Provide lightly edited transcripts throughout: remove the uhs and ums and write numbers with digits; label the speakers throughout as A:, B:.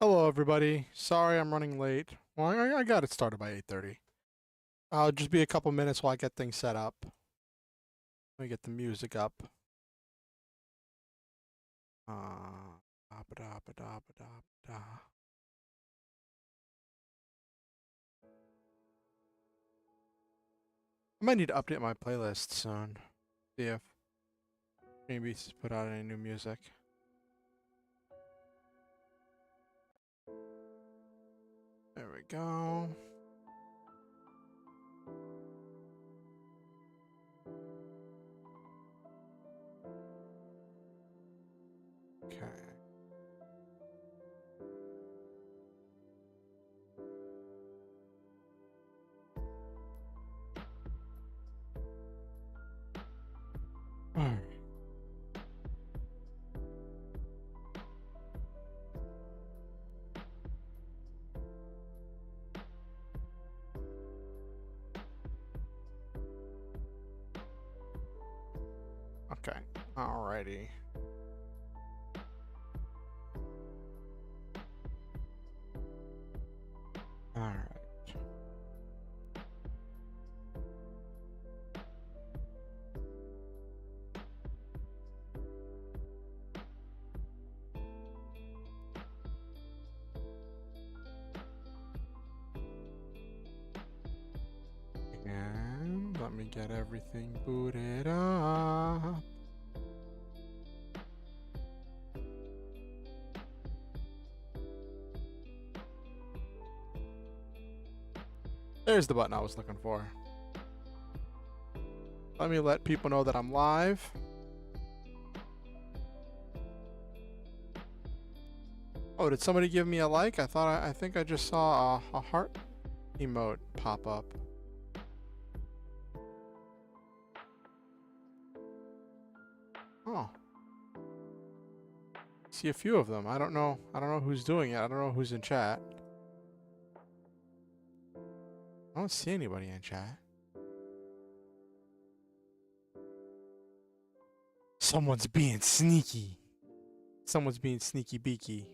A: Hello, everybody. Sorry I'm running late. Well, I got it started by 8:30. I'll just be a couple minutes while I get things set up. Let me get the music up. Ba-da-ba-da-ba-da-ba-da. I might need to update my playlist soon. See if maybe put out any new music. There we go. Okay. All right. Okay. Alrighty. All right. And let me get everything booted up. There's the button I was looking for. Let me let people know that I'm live. Oh, did somebody give me a like? I think I just saw a heart emote pop up. Oh. See a few of them. I don't know who's doing it. I don't know who's in chat. I don't see anybody in chat. Someone's being sneaky. Someone's being sneaky beaky.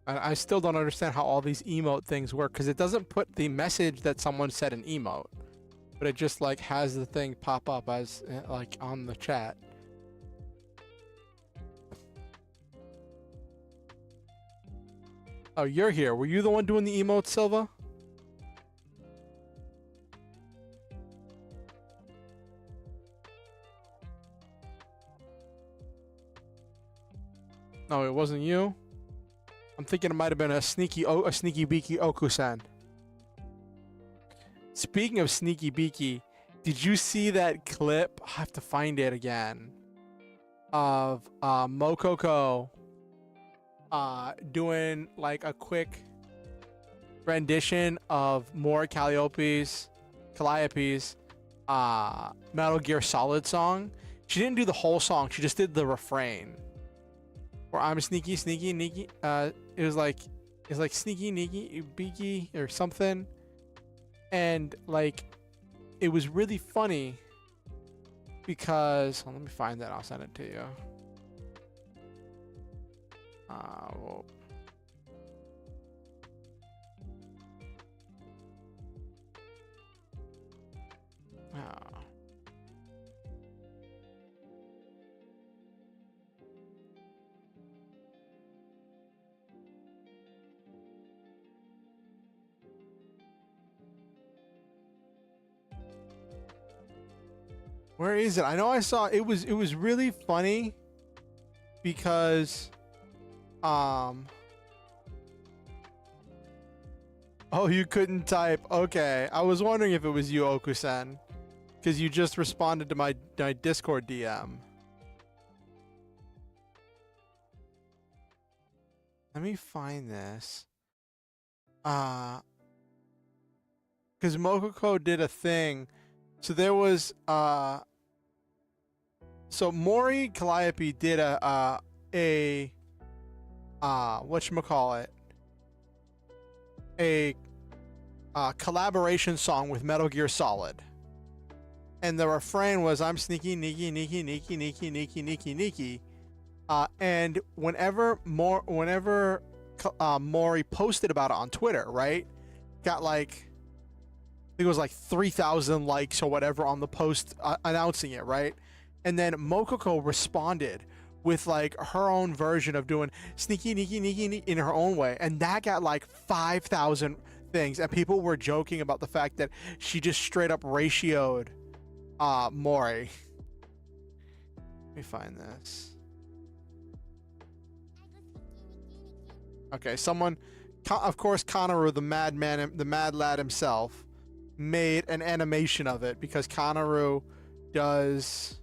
A: I still don't understand how all these emote things work, because it doesn't put the message that someone said an emote, but it just like has the thing pop up as like on the chat. Oh, you're here. Were you the one doing the emote, Silva? No, it wasn't you. I'm thinking it might have been a sneaky beaky Oku-san. Speaking of sneaky beaky, did you see that clip? I have to find it again. Of Mokoko doing like a quick rendition of more Calliope's Metal Gear Solid song. She didn't do the whole song, she just did the refrain. Or I'm sneaky, sneaky. It was like sneaky, neaky, beaky or something. And like it was really funny because let me find that, I'll send it to you. Well, where is it? I know I saw it was really funny because oh, you couldn't type. Okay. I was wondering if it was you, Oku-san, because you just responded to my Discord DM. Let me find this. Because Mokoko did a thing. So there was so Mori Calliope did a whatchamacallit, a collaboration song with Metal Gear Solid. And the refrain was, I'm sneaky, neaky, neaky, neaky, neaky, neaky, neaky, neaky. And whenever Mori posted about it on Twitter, right? Got like, I think it was like 3,000 likes or whatever on the post announcing it, right? And then Mokoko responded with like her own version of doing sneaky, neaky, neaky, in her own way. And that got like 5,000 things. And people were joking about the fact that she just straight up ratioed Mori. Let me find this. Okay, someone, of course, Kanaru, the madman, the mad lad himself, made an animation of it because Kanaru does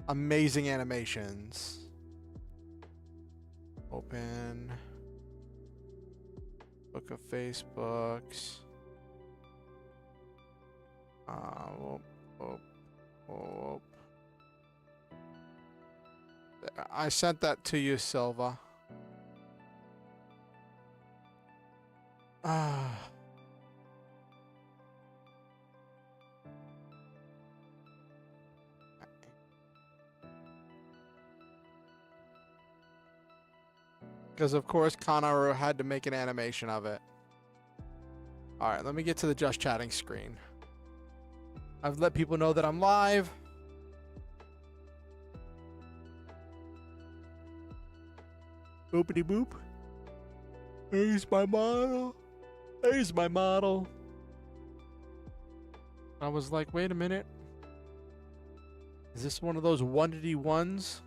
A: amazing animations. Open book of Facebooks. I sent that to you, Silva. Because of course Kanaru had to make an animation of it. Alright, let me get to the just chatting screen. I've let people know that I'm live. Boopity boop. Here's my model. Here's my model. I was like, wait a minute. Is this one of those 1D1s?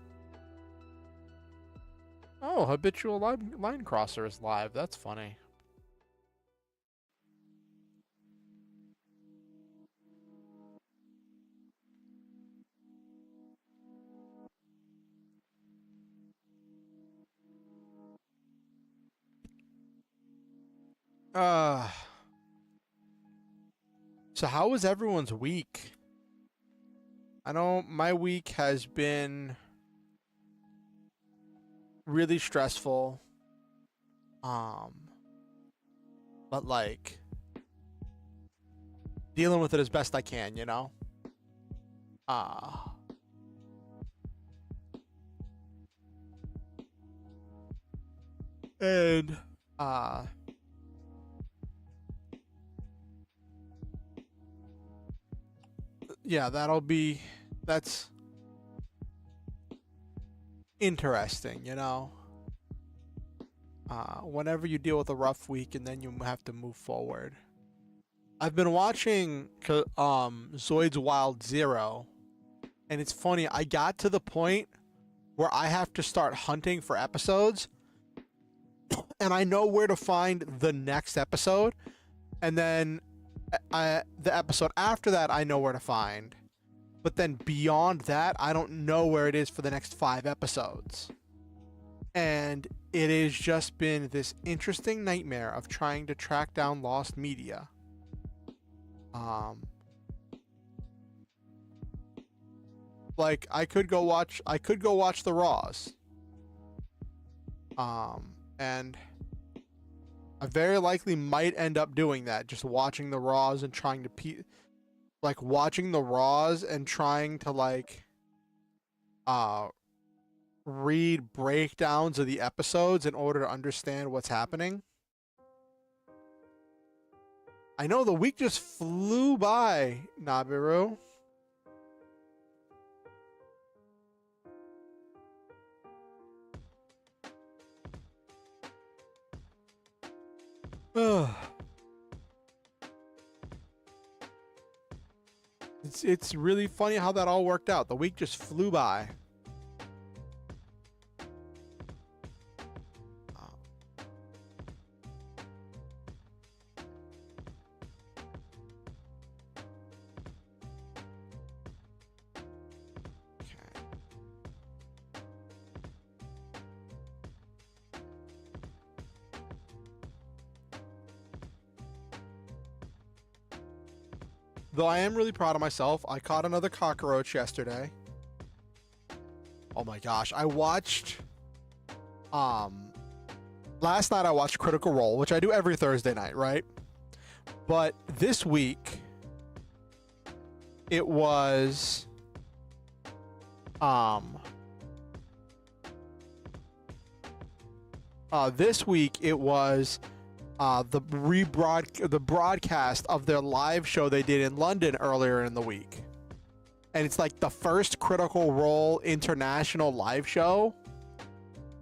A: Oh, habitual line crosser is live. That's funny. So how was everyone's week? I know my week has been really stressful. But like dealing with it as best I can, you know? And yeah, that's interesting, you know? Whenever you deal with a rough week and then you have to move forward. I've been watching Zoids Wild Zero, and it's funny, I got to the point where I have to start hunting for episodes, and I know where to find the next episode, and then the episode after that I know where to find, but then beyond that I don't know where it is for the next 5 episodes. And it has just been this interesting nightmare of trying to track down lost media. Like I could go watch the Raws. And I very likely might end up doing that, just watching the Raws and trying to watching the Raws and trying to like read breakdowns of the episodes in order to understand what's happening. I know the week just flew by, Nabiru. It's really funny how that all worked out. The week just flew by. Though I am really proud of myself. I caught another cockroach yesterday. Oh my gosh. I watched last night I watched Critical Role, which I do every Thursday night, right? But this week, it was the broadcast of their live show they did in London earlier in the week. And it's like the first Critical Role international live show.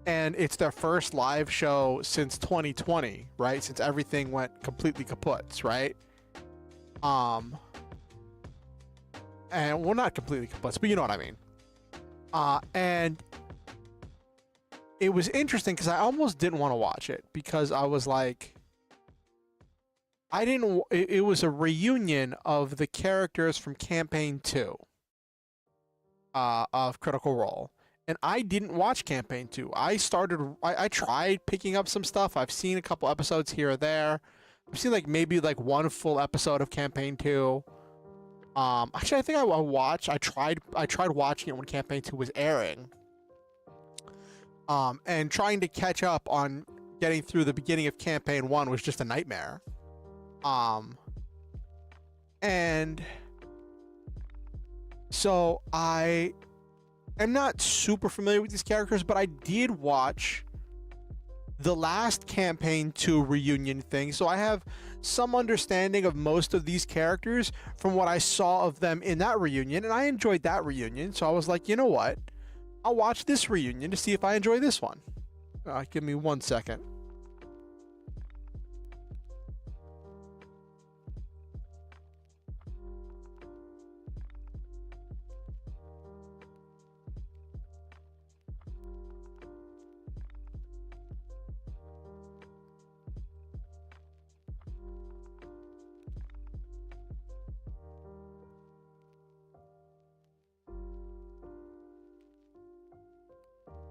A: And it's their first live show since 2020, right? Since everything went completely kaput, right? And well, not completely kaput, but you know what I mean. And it was interesting because I almost didn't want to watch it because I was like, it was a reunion of the characters from Campaign 2 of Critical Role. And I didn't watch Campaign 2. I tried picking up some stuff. I've seen a couple episodes here or there. I've seen maybe one full episode of Campaign 2. Actually, I think I tried watching it when Campaign 2 was airing. And trying to catch up on getting through the beginning of Campaign 1 was just a nightmare. And so I'm not super familiar with these characters, but I did watch the last Campaign 2 reunion thing, so I have some understanding of most of these characters from what I saw of them in that reunion, and I enjoyed that reunion, so I was like, you know what? I'll watch this reunion to see if I enjoy this one. Give me 1 second.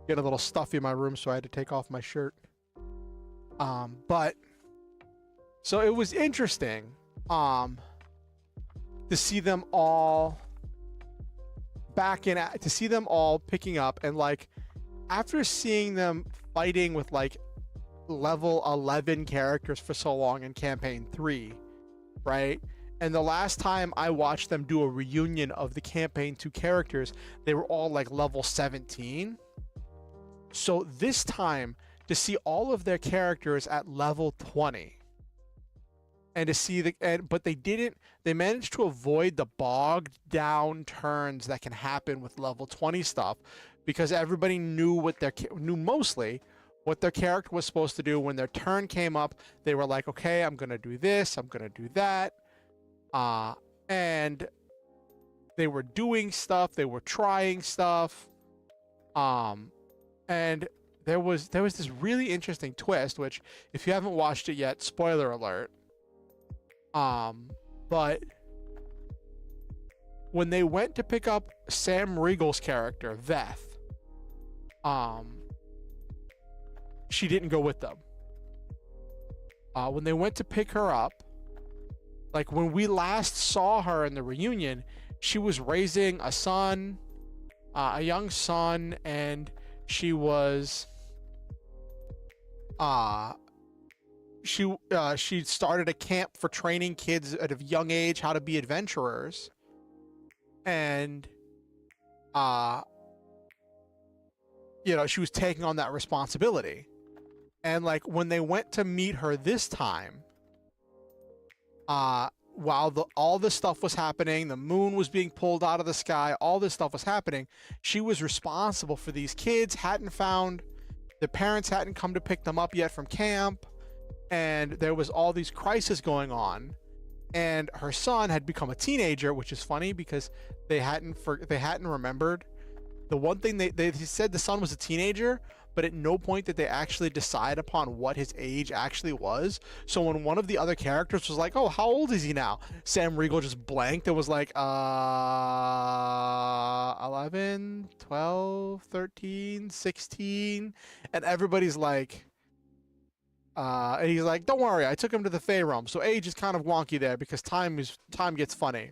A: Get a little stuffy in my room, so I had to take off my shirt. But so it was interesting to see them all to see them all picking up, and after seeing them fighting with level 11 characters for so long in Campaign 3, right? And the last time I watched them do a reunion of the Campaign 2 characters, they were all level 17. So this time, to see all of their characters at level 20, and to see but they managed to avoid the bogged down turns that can happen with level 20 stuff, because everybody knew mostly what their character was supposed to do. When their turn came up, they were like, okay, I'm gonna do this, I'm gonna do that, and they were doing stuff, they were trying stuff, and there was this really interesting twist, which if you haven't watched it yet, spoiler alert. But when they went to pick up Sam Riegel's character, Veth, she didn't go with them. When they went to pick her up, when we last saw her in the reunion, she was raising a son, a young son, and she was she started a camp for training kids at a young age how to be adventurers, and she was taking on that responsibility. And when they went to meet her this time, while all this stuff was happening, the moon was being pulled out of the sky, all this stuff was happening, she was responsible for these kids, their parents hadn't come to pick them up yet from camp, and there was all these crises going on, and her son had become a teenager, which is funny because they hadn't remembered. The one thing they said the son was a teenager, but at no point did they actually decide upon what his age actually was. So when one of the other characters was like, oh, how old is he now? Sam Riegel just blanked and was like, 11, 12, 13, 16. And everybody's like, and he's like, don't worry, I took him to the Fey Realm. So age is kind of wonky there because time gets funny.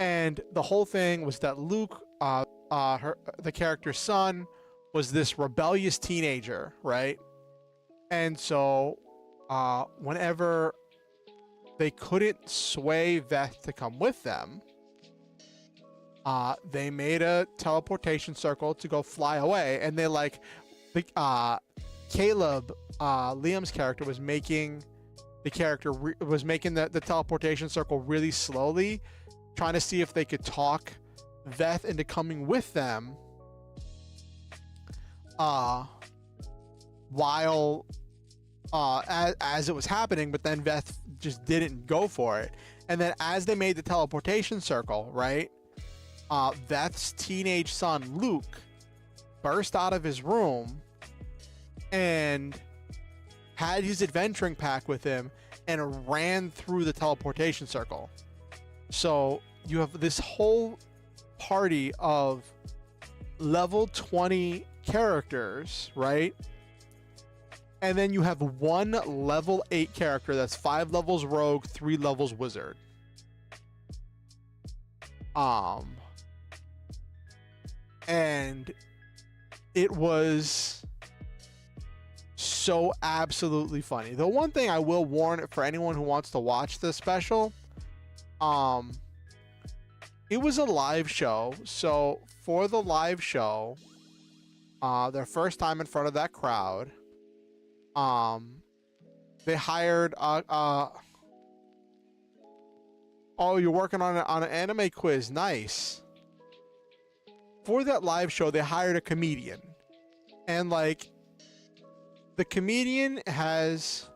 A: And the whole thing was that Luke, the character's son, was this rebellious teenager, right? And so whenever they couldn't sway Veth to come with them, they made a teleportation circle to go fly away, and they like, Caleb, Liam's character was making the teleportation circle really slowly, trying to see if they could talk Veth into coming with them, while as it was happening, but then Veth just didn't go for it. And then as they made the teleportation circle, right, Veth's teenage son Luke burst out of his room and had his adventuring pack with him and ran through the teleportation circle. So you have this whole party of level 20 characters, right? And then you have one level 8 character that's 5 levels rogue, 3 levels wizard. And it was so absolutely funny. The one thing I will warn for anyone who wants to watch this special, it was a live show. So for the live show, their first time in front of that crowd, they hired oh, you're working on an anime quiz. Nice. For that live show, they hired a comedian, and like, the comedian has,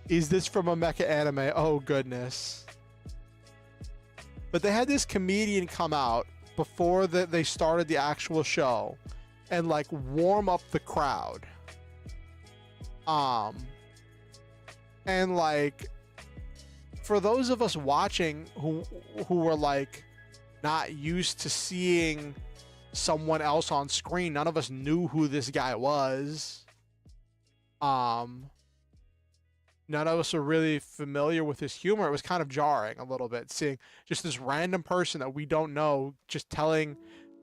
A: is this from a mecha anime? Oh goodness. But they had this comedian come out before they started the actual show and like warm up the crowd. And like, for those of us watching who were like not used to seeing someone else on screen, none of us knew who this guy was. None of us were really familiar with his humor. It was kind of jarring a little bit, seeing just this random person that we don't know just telling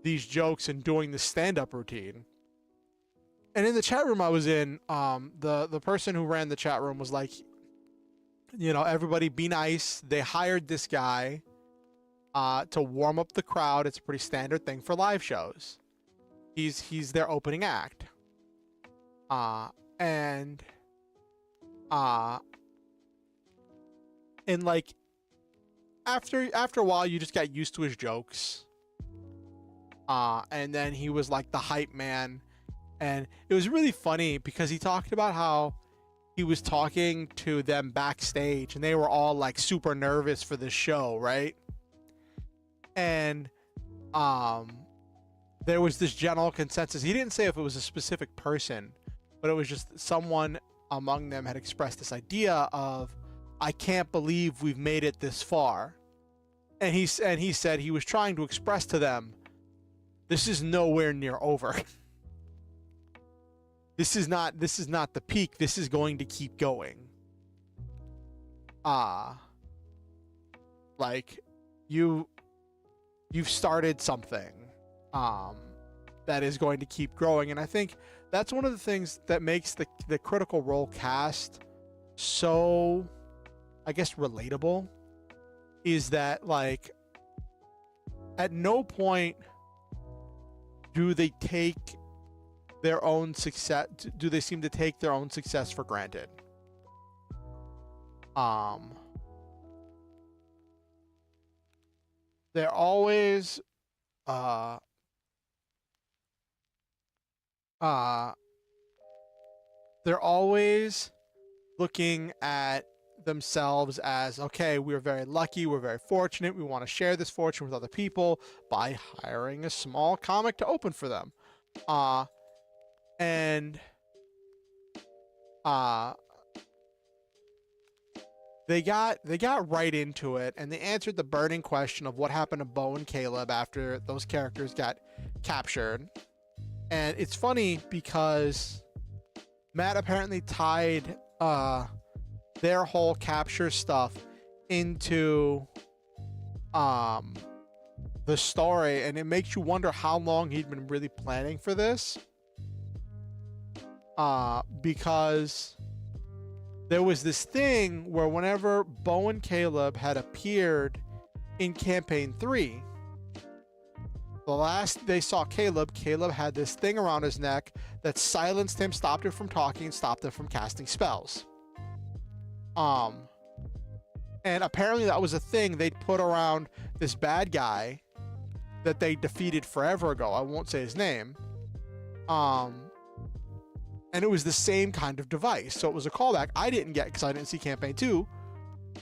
A: these jokes and doing the stand-up routine. And in the chat room I was in, the person who ran the chat room was like, you know, everybody be nice. They hired this guy to warm up the crowd. It's a pretty standard thing for live shows. He's their opening act. And like, after a while you just got used to his jokes. And then he was like the hype man, and it was really funny because he talked about how he was talking to them backstage and they were all like super nervous for the show, right? And there was this general consensus. He didn't say if it was a specific person, but it was just someone among them had expressed this idea of, I can't believe we've made it this far. And he said he was trying to express to them, this is nowhere near over. This is not the peak. This is going to keep going. Like, you've started something that is going to keep growing. And I think that's one of the things that makes the Critical Role cast so, I guess, relatable, is that, like, at no point do they take their own success, do they seem to take their own success for granted. They're always looking at themselves as, okay, we're very lucky, we're very fortunate, we want to share this fortune with other people by hiring a small comic to open for them. They got right into it, and they answered the burning question of what happened to Bo and Caleb after those characters got captured. And it's funny because Matt apparently tied their whole capture stuff into the story, and it makes you wonder how long he'd been really planning for this. because there was this thing where whenever Bo and Caleb had appeared in campaign 3, the last they saw Caleb had this thing around his neck that silenced him, stopped him from talking, stopped him from casting spells. And apparently that was a thing they'd put around this bad guy that they defeated forever ago. I won't say his name. And it was the same kind of device. So it was a callback I didn't get because I didn't see campaign 2.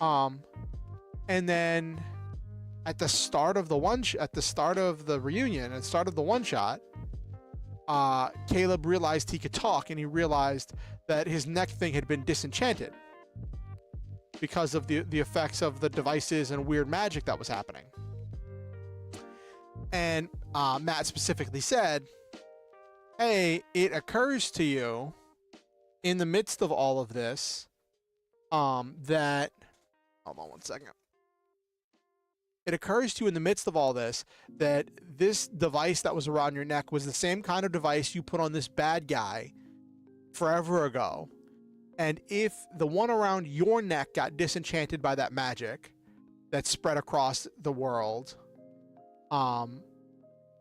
A: And then at the start of the reunion, at the start of the one shot, Caleb realized he could talk, and he realized that his neck thing had been disenchanted because of the effects of the devices and weird magic that was happening. And Matt specifically said, hey, it occurs to you in the midst of all of this that... Hold on one second. It occurs to you in the midst of all this that this device that was around your neck was the same kind of device you put on this bad guy forever ago. And if the one around your neck got disenchanted by that magic that spread across the world,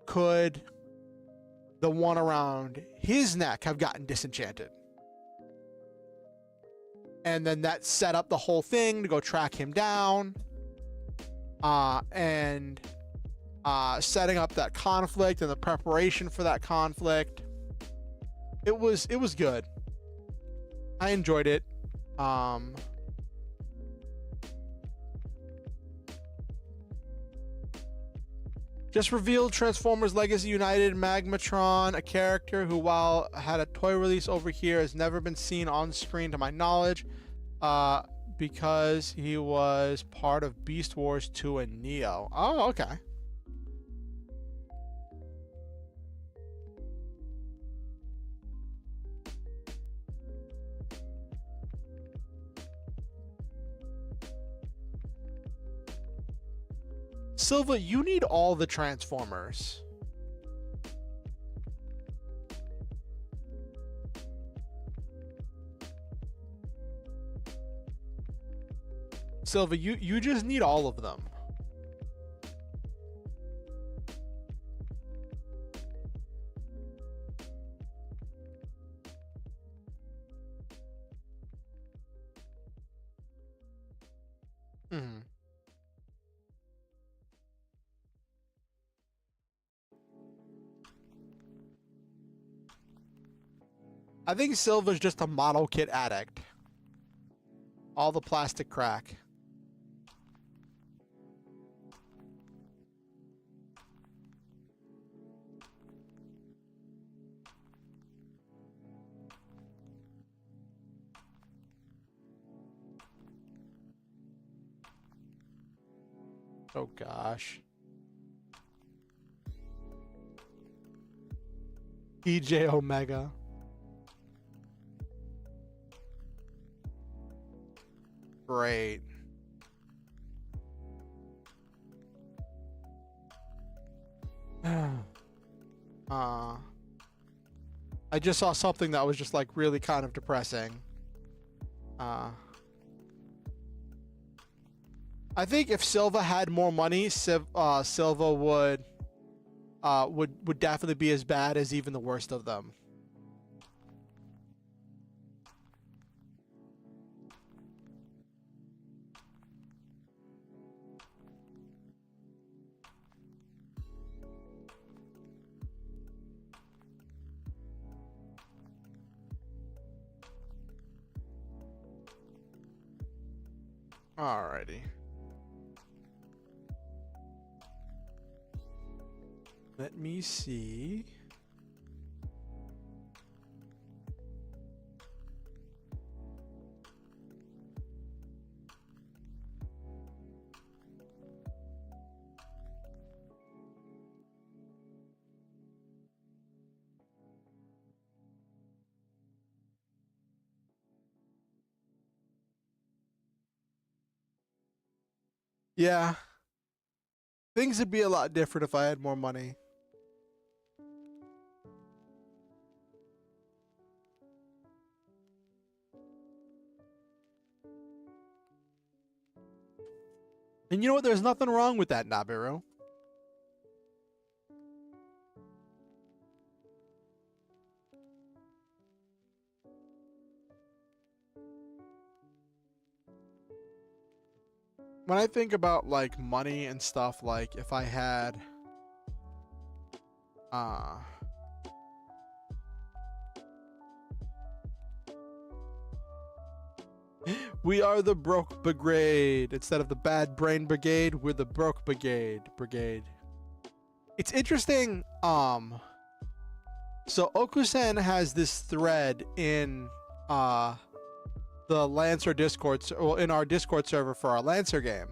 A: could the one around his neck have gotten disenchanted? And then that set up the whole thing to go track him down, and setting up that conflict and the preparation for that conflict. It was good. I enjoyed it. Just revealed Transformers Legacy United Magmatron, a character who, while had a toy release over here, has never been seen on screen to my knowledge, because he was part of Beast Wars 2 and Neo. Oh, okay. Silva, you need all the Transformers. Silva, you just need all of them. Mm-hmm. I think Silva's just a model kit addict. All the plastic crack. Oh gosh. EJ Omega. Great. I just saw something that was just like really kind of depressing. I think if Silva had more money, Silva would definitely be as bad as even the worst of them. Alrighty. Let me see. Yeah. Things would be a lot different if I had more money. And you know what? There's nothing wrong with that, Nabiru. When I think about like money and stuff, like if I had we are the broke brigade. Instead of the bad brain brigade, we're the broke brigade. It's interesting. So Okusen has this thread in the Lancer Discord, well, in our Discord server for our Lancer game,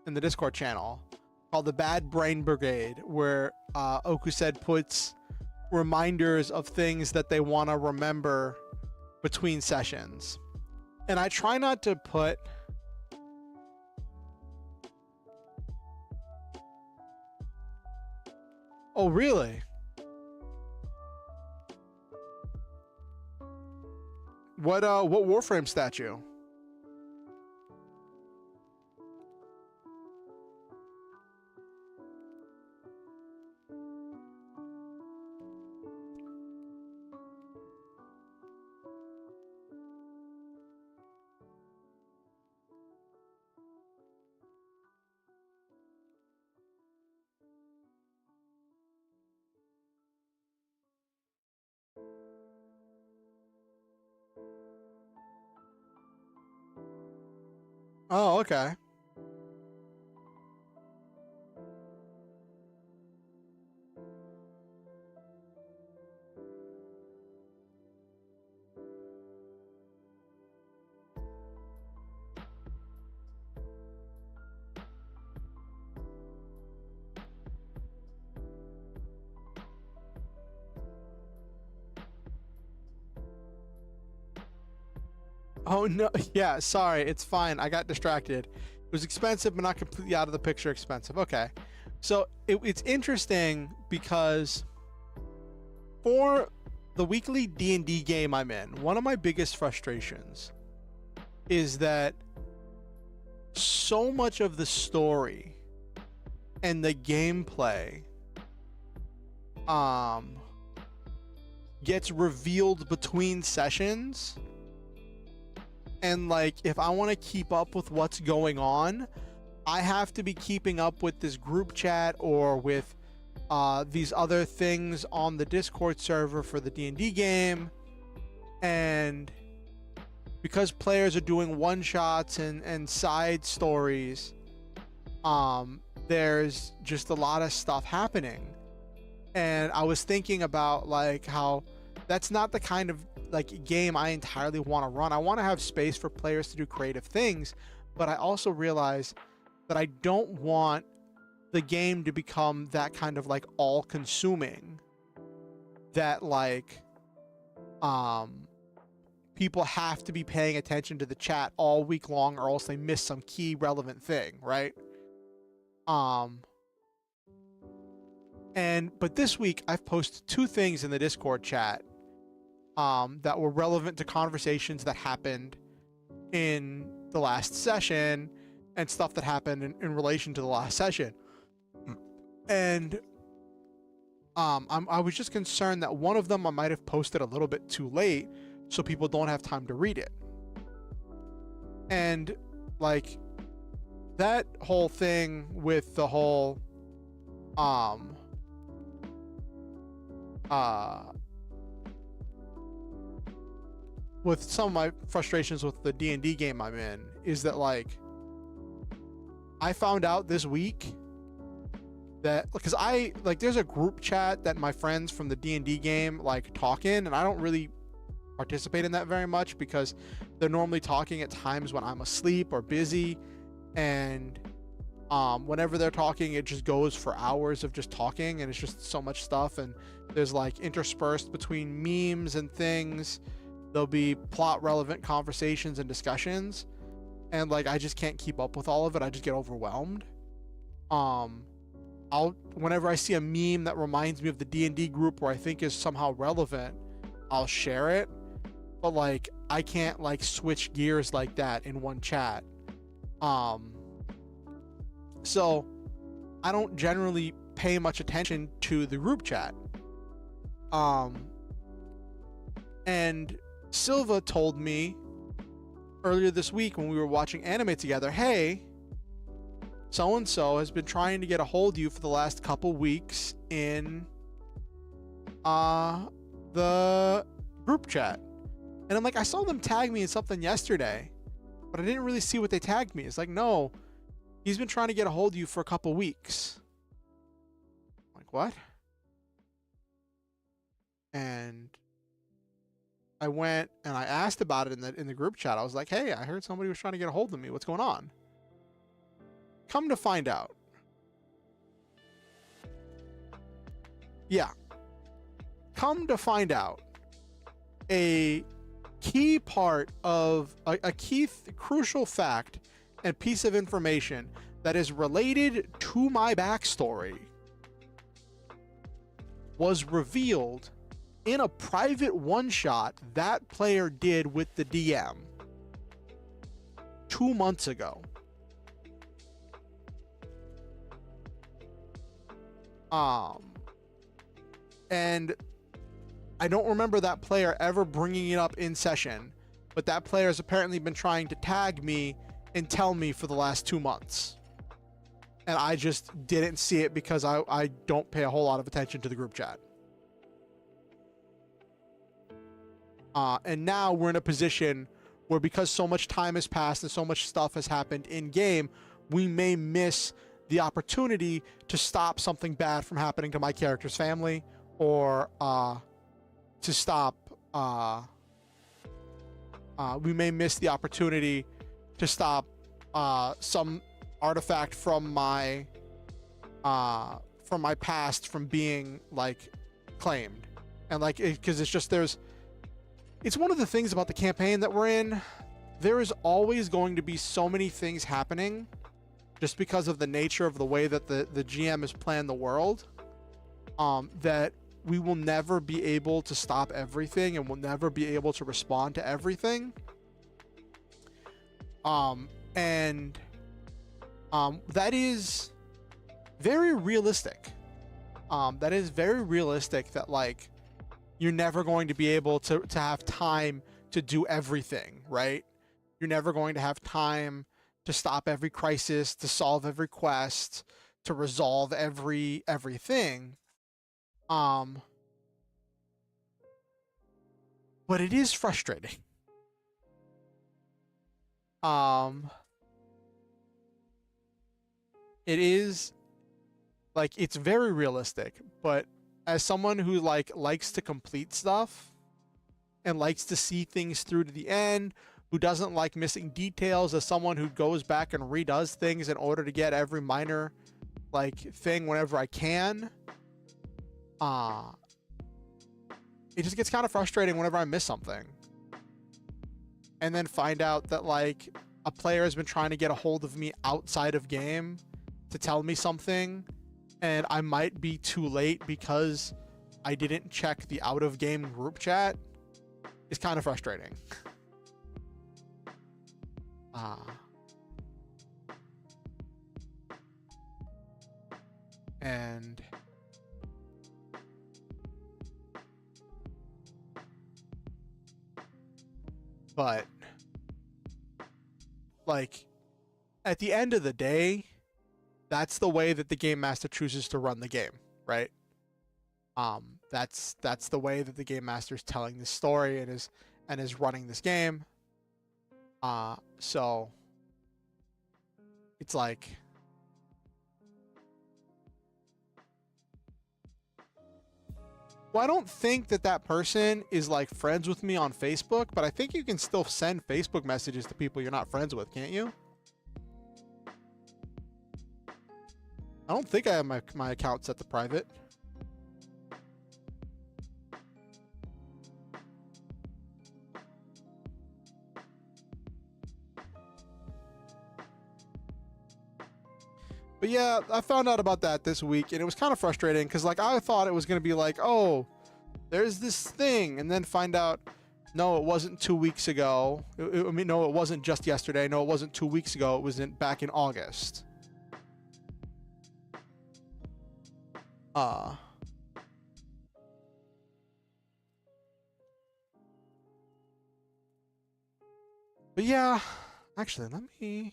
A: in the Discord channel, called the Bad Brain Brigade, where Okusen puts reminders of things that they want to remember between sessions. And I try not to put Oh, really? What Warframe statue? Oh, okay. Oh no, yeah, sorry, it's fine. I got distracted. It was expensive, but not completely out of the picture expensive. Okay. So it's interesting because for the weekly D&D game I'm in, one of my biggest frustrations is that so much of the story and the gameplay gets revealed between sessions. And like, if I want to keep up with what's going on, I have to be keeping up with this group chat or with these other things on the Discord server for the D&D game. And because players are doing one-shots and side stories, there's just a lot of stuff happening. And I was thinking about like how that's not the kind of like game I entirely want to run. I want to have space for players to do creative things, but I also realize that I don't want the game to become that kind of like all-consuming, that like people have to be paying attention to the chat all week long or else they miss some key relevant thing, right? But this week I've posted 2 things in the Discord chat that were relevant to conversations that happened in the last session and stuff that happened in relation to the last session. And I was just concerned that one of them I might have posted a little bit too late so people don't have time to read it. And like that whole thing with the whole with some of my frustrations with the D&D game I'm in is that like I found out this week that because I like there's a group chat that my friends from the D&D game like talk in, and I don't really participate in that very much because they're normally talking at times when I'm asleep or busy, and whenever they're talking it just goes for hours of just talking, and it's just so much stuff, and there's like interspersed between memes and things there'll be plot relevant conversations and discussions, and like I just can't keep up with all of it. I just get overwhelmed. Whenever I see a meme that reminds me of the D&D group or I think is somehow relevant, I'll share it, but like I can't like switch gears like that in one chat. So I don't generally pay much attention to the group chat. And Silva told me earlier this week when we were watching anime together, hey, so-and-so has been trying to get a hold of you for the last couple weeks in the group chat. And I'm like, I saw them tag me in something yesterday, but I didn't really see what they tagged me. It's like, no, he's been trying to get a hold of you for a couple weeks. I'm like, what? And I went and I asked about it in the group chat. I was like, hey, I heard somebody was trying to get a hold of me. What's going on? Come to find out. Yeah. Come to find out, a key part of a key crucial fact and piece of information that is related to my backstory was revealed in a private one-shot that player did with the DM 2 months ago. And I don't remember that player ever bringing it up in session, but that player has apparently been trying to tag me and tell me for the last 2 months. And I just didn't see it because I don't pay a whole lot of attention to the group chat. And now we're in a position where, because so much time has passed and so much stuff has happened in game, we may miss the opportunity to stop something bad from happening to my character's family, or to stop we may miss the opportunity to stop some artifact from my past from being like claimed. And like, because it's just, it's one of the things about the campaign that we're in. There is always going to be so many things happening just because of the nature of the way that the GM has planned the world, that we will never be able to stop everything and we'll never be able to respond to everything. And that is very realistic. That is very realistic, that like, you're never going to be able to have time to do everything, right? You're never going to have time to stop every crisis, to solve every quest, to resolve everything. But it is frustrating. It is, like, it's very realistic, but as someone who likes to complete stuff and likes to see things through to the end, who doesn't like missing details, as someone who goes back and redoes things in order to get every minor like thing whenever I can, it just gets kind of frustrating whenever I miss something and then find out that like a player has been trying to get a hold of me outside of game to tell me something, and I might be too late because I didn't check the out of game group chat. Is kind of frustrating. And but like, at the end of the day, that's the way that the game master chooses to run the game, right? That's the way that the game master is telling this story and is running this game. So it's like, well, I don't think that person is like friends with me on Facebook, but I think you can still send Facebook messages to people you're not friends with, can't you? I don't think I have my account set to private. But yeah, I found out about that this week, and it was kind of frustrating because like I thought it was going to be like, oh, there's this thing, and then find out, no, it wasn't 2 weeks ago. I mean, no, it wasn't just yesterday. No, it wasn't 2 weeks ago. It was back in August. Uh, but yeah, actually, give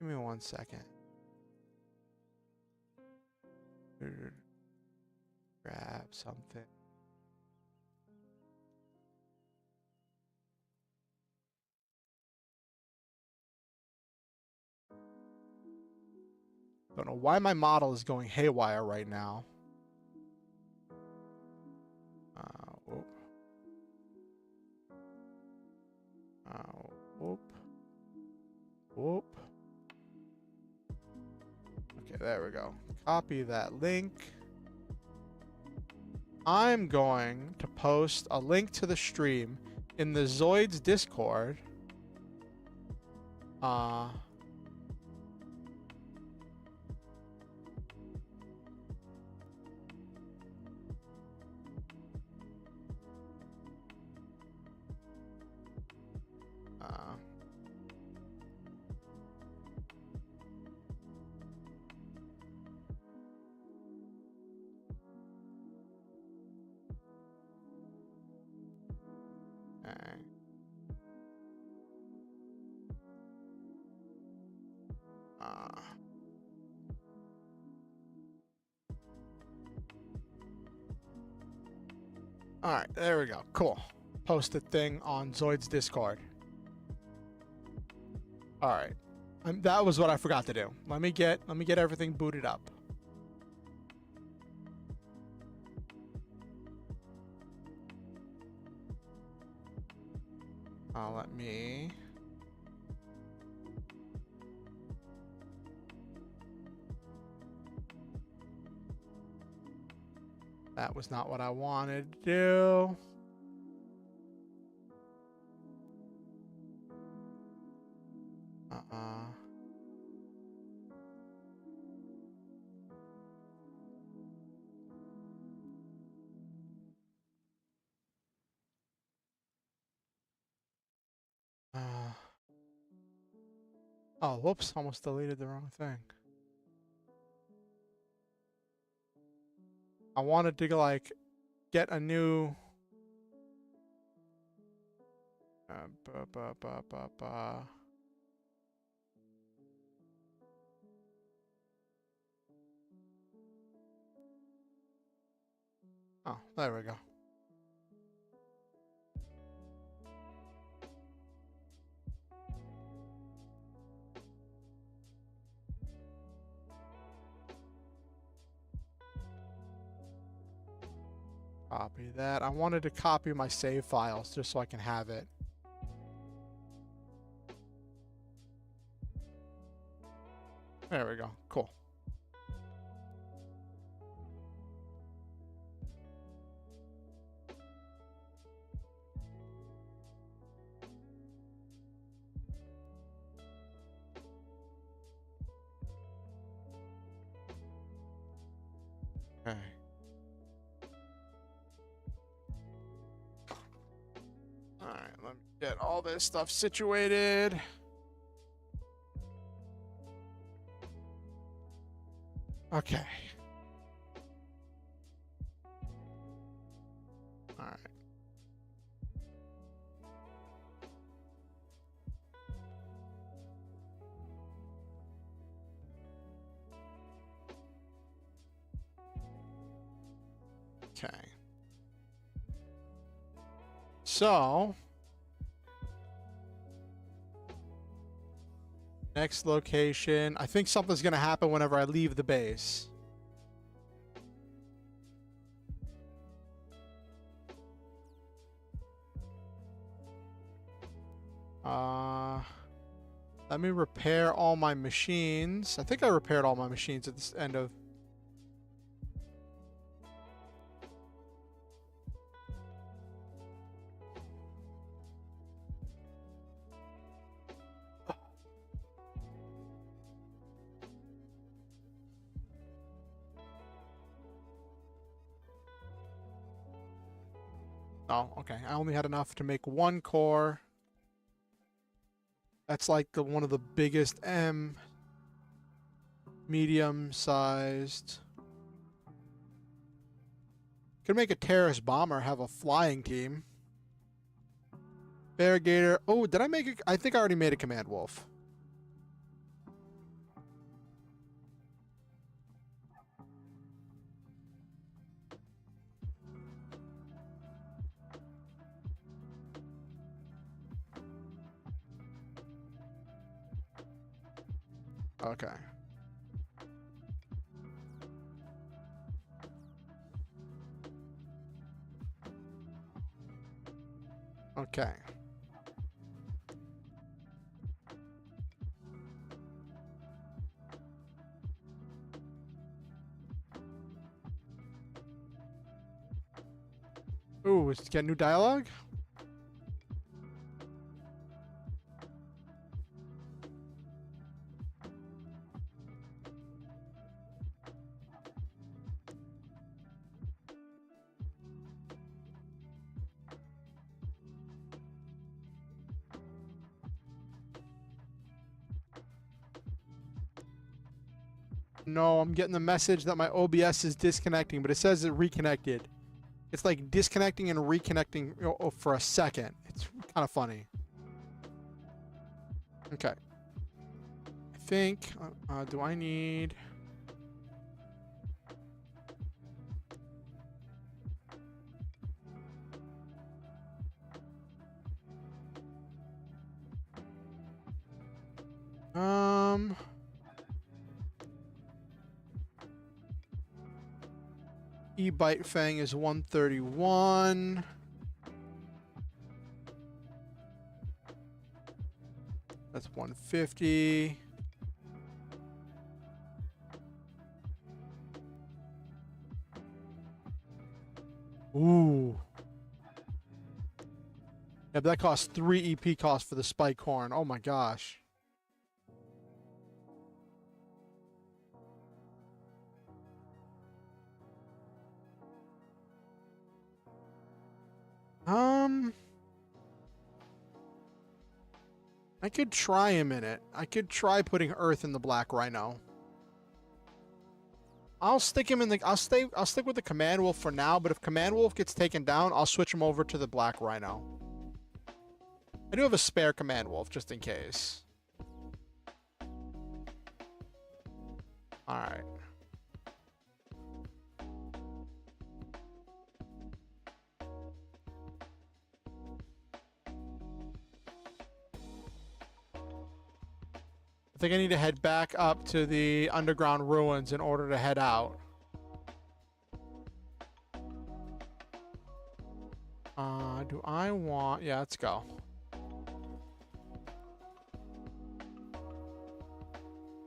A: me 1 second. Grab something. Don't know why my model is going haywire right now. Whoop. Whoop. Whoop. Okay, there we go. Copy that link. I'm going to post a link to the stream in the Zoids Discord. Alright, there we go. Cool. Posted thing on Zoid's Discord. Alright. That was what I forgot to do. Let me get everything booted up. Let me... That was not what I wanted to do. Oh, whoops. Almost deleted the wrong thing. I wanted to, like, get a new... Oh, there we go. Copy that. I wanted to copy my save files just so I can have it. There we go. Cool. Okay. Alright, let me get all this stuff situated. Okay. Alright. Okay. So, next location. I think something's going to happen whenever I leave the base. Let me repair all my machines. I think I repaired all my machines at this end of... Oh, okay. I only had enough to make one core. That's like one of the biggest Medium-sized. Could make a terrorist bomber have a flying team. Variegator. Oh, did I make it? I think I already made a command wolf. Okay. Okay. Ooh, let's get new dialogue. No, I'm getting the message that my OBS is disconnecting, but it says it reconnected. It's like disconnecting and reconnecting for a second. It's kind of funny. Okay. I think, do I need... E-Bite Fang is 131. That's 150. Ooh. Yeah, but that costs 3 EP costs for the spike horn. Oh my gosh. I could try a minute. I could try putting Earth in the Black Rhino. I'll stick him in the. I'll stick with the Command Wolf for now. But if Command Wolf gets taken down, I'll switch him over to the Black Rhino. I do have a spare Command Wolf just in case. All right. I think I need to head back up to the underground ruins in order to head out. Do I want... Yeah, let's go.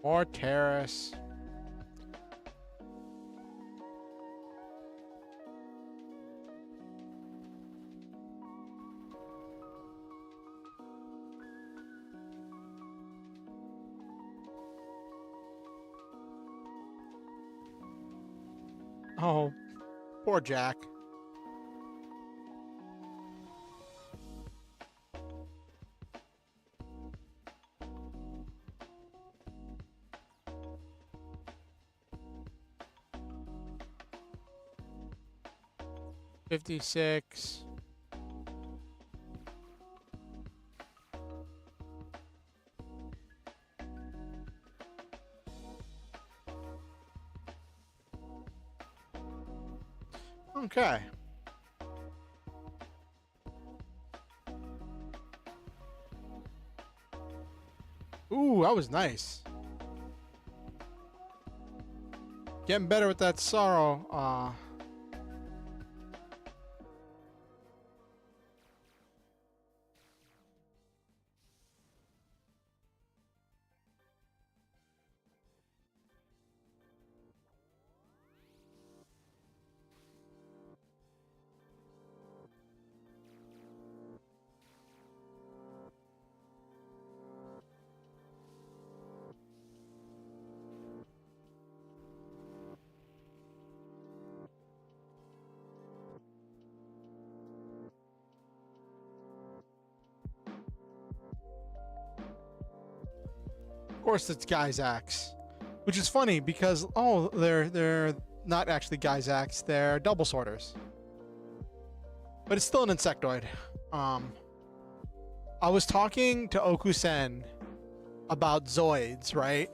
A: More terrace. Oh, poor Jack. $56. Okay. Ooh, that was nice. Getting better with that sorrow. Of course, it's Guy's axe. Which is funny because oh, they're not actually Geysax, they're double sorters. But it's still an insectoid. I was talking to Okusen about Zoids, right?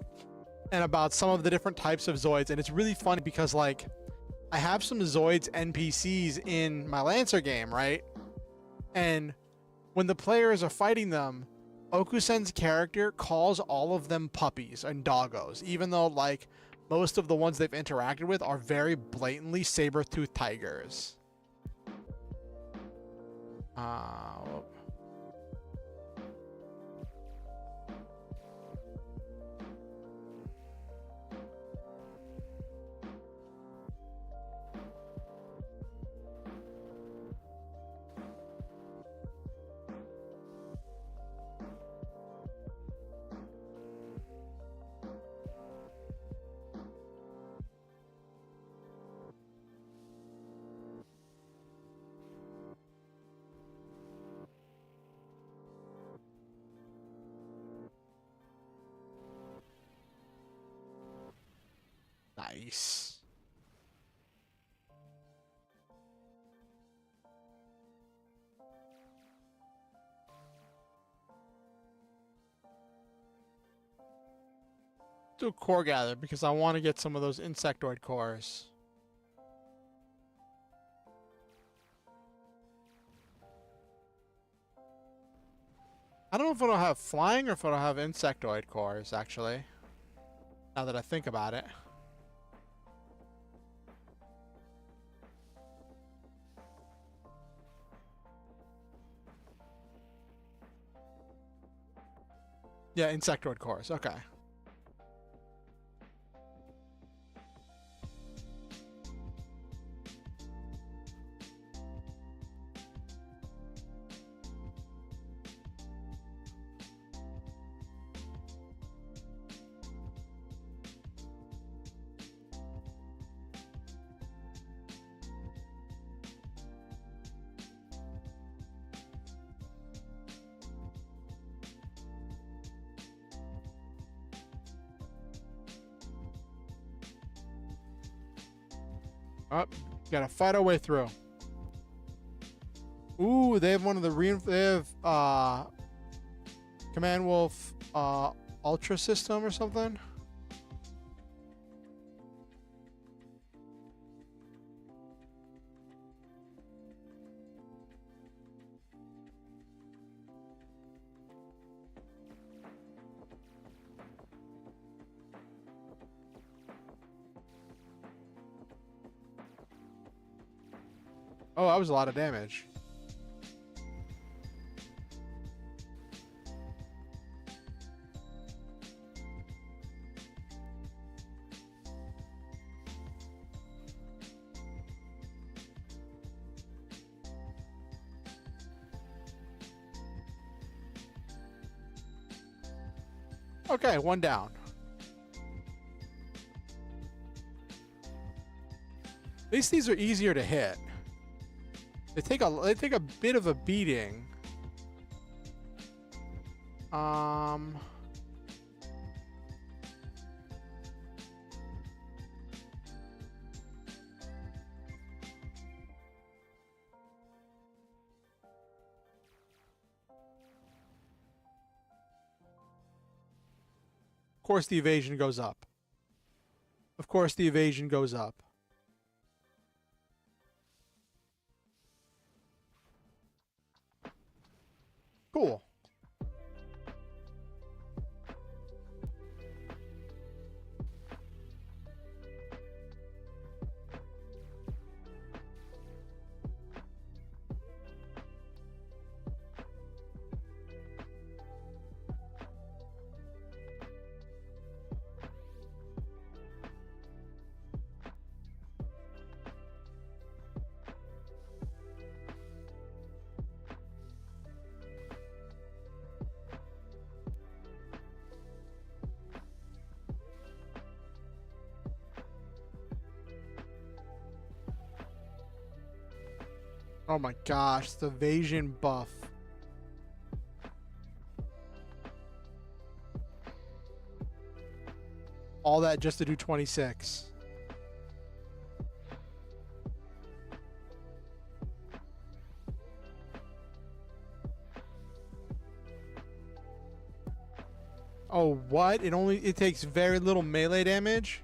A: And about some of the different types of Zoids, and it's really funny because like I have some Zoids NPCs in my Lancer game, right? And when the players are fighting them, Okusen's character calls all of them puppies and doggos, even though like most of the ones they've interacted with are very blatantly saber-toothed tigers. Well, nice. Do a core gather because I want to get some of those insectoid cores. I don't know if it'll have flying or if it'll have insectoid cores, actually. Now that I think about it. Yeah, insectoid cores. Okay. Oh, gotta fight our way through. Ooh, they have one of the they have Command Wolf Ultra system or something. Oh, that was a lot of damage. Okay, one down. At least these are easier to hit. They take a bit of a beating. Of course the evasion goes up. Of course the evasion goes up. Cool. Oh my gosh, the evasion buff. All that just to do 26. Oh, what? It takes very little melee damage?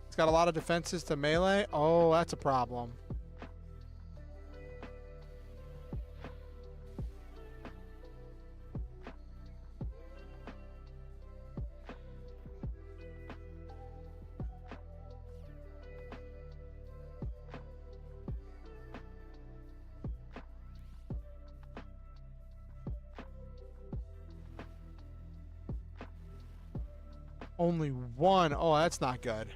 A: It's got a lot of defenses to melee? Oh, that's a problem. Only one. Oh, that's not good.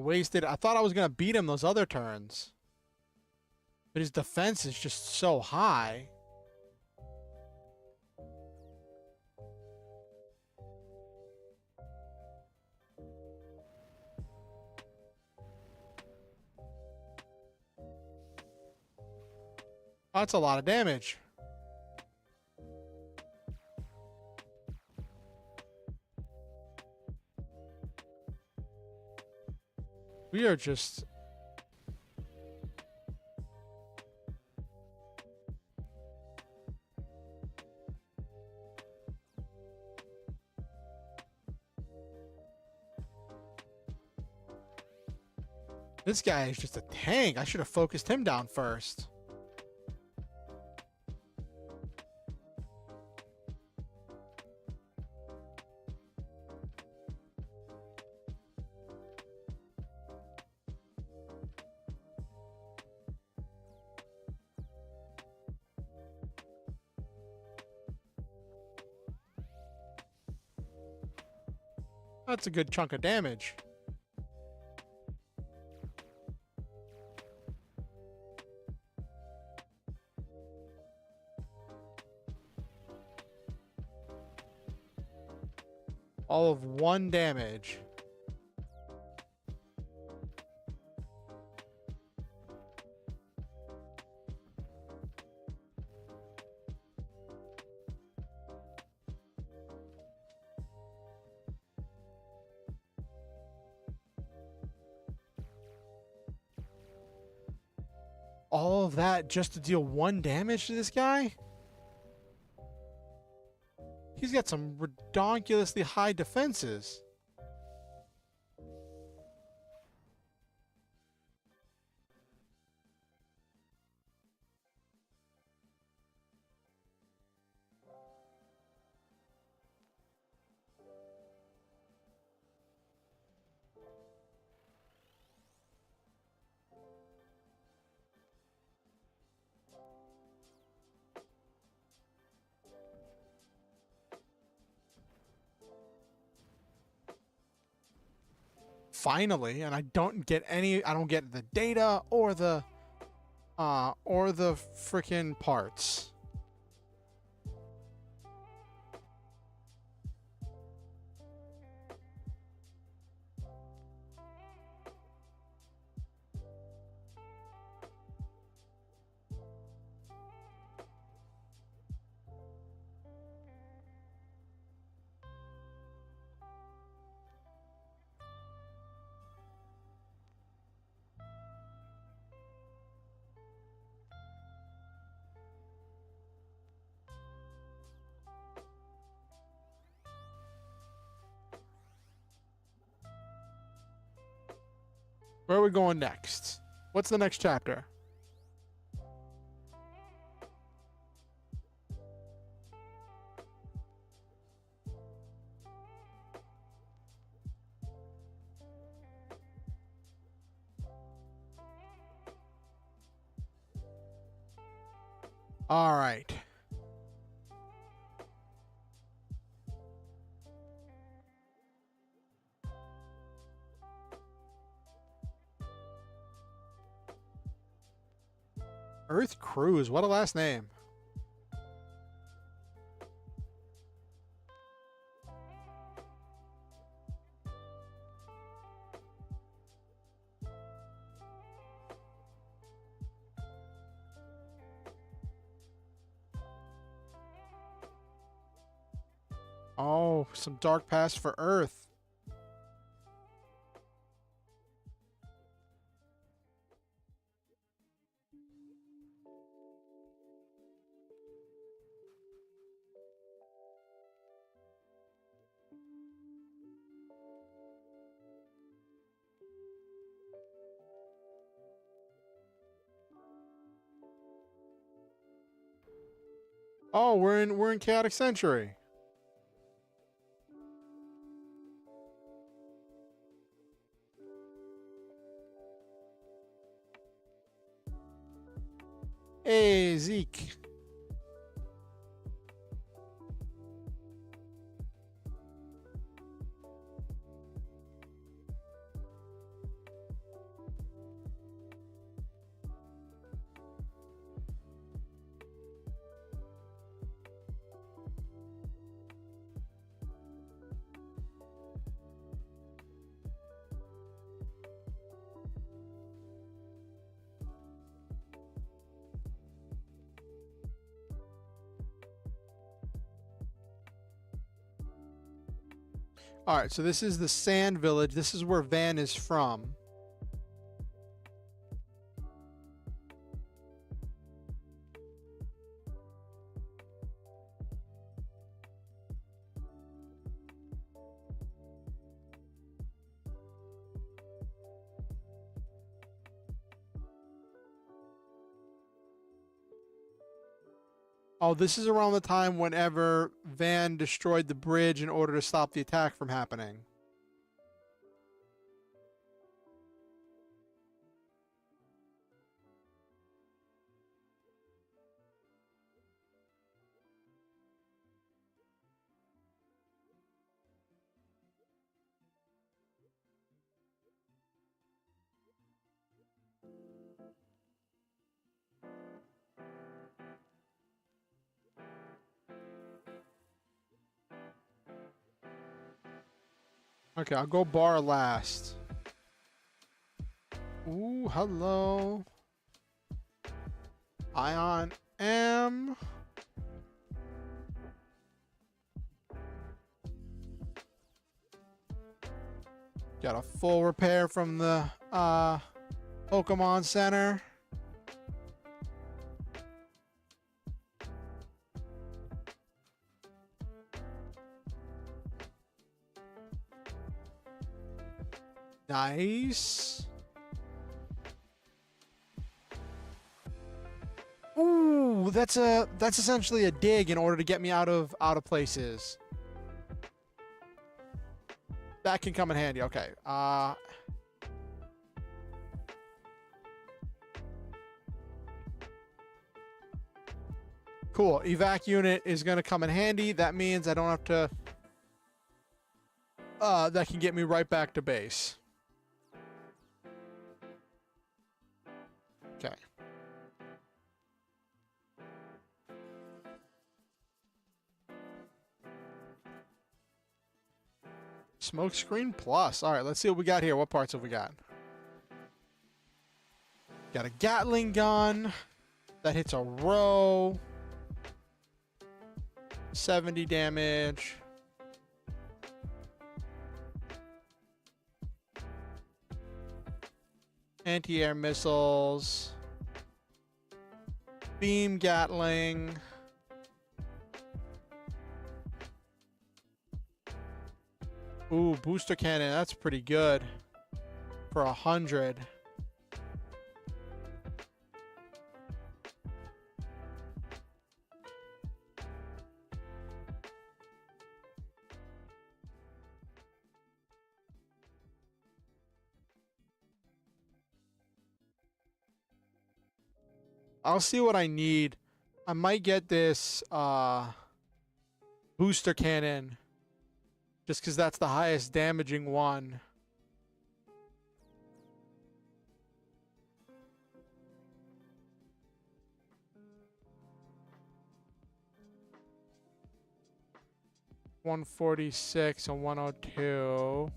A: I thought I was going to beat him those other turns. But his defense is just so high. Oh, that's a lot of damage. We are just... This guy is just a tank. I should have focused him down first. That's a good chunk of damage. All of 1 damage. All of that just to deal 1 damage to this guy? He's got some redonkulously high defenses. Finally, and I don't get the data or the freaking parts. Where are we going next? What's the next chapter? All right. Earth Cruise. What a last name. Oh, some dark past for Earth. Oh, we're in Chaotic Century. Hey, Zeke. All right, so this is the Sand Village. This is where Van is from. Oh, this is around the time whenever Van destroyed the bridge in order to stop the attack from happening. Okay, I'll go bar last. Ooh, hello. Ion M. Got a full repair from the Pokemon Center. Nice. Ooh, that's essentially a dig in order to get me out of places. That can come in handy. Okay. Cool. Evac unit is going to come in handy. That means I don't have to that can get me right back to base. Okay. Smoke screen plus. All right, let's see what we got here. What parts have we got? Got a Gatling gun that hits a row. 70 damage. Anti-air missiles. Beam Gatling. Ooh, booster cannon. That's pretty good. For 100. I'll see what I need. I might get this booster cannon just because that's the highest damaging one. 146 and 102.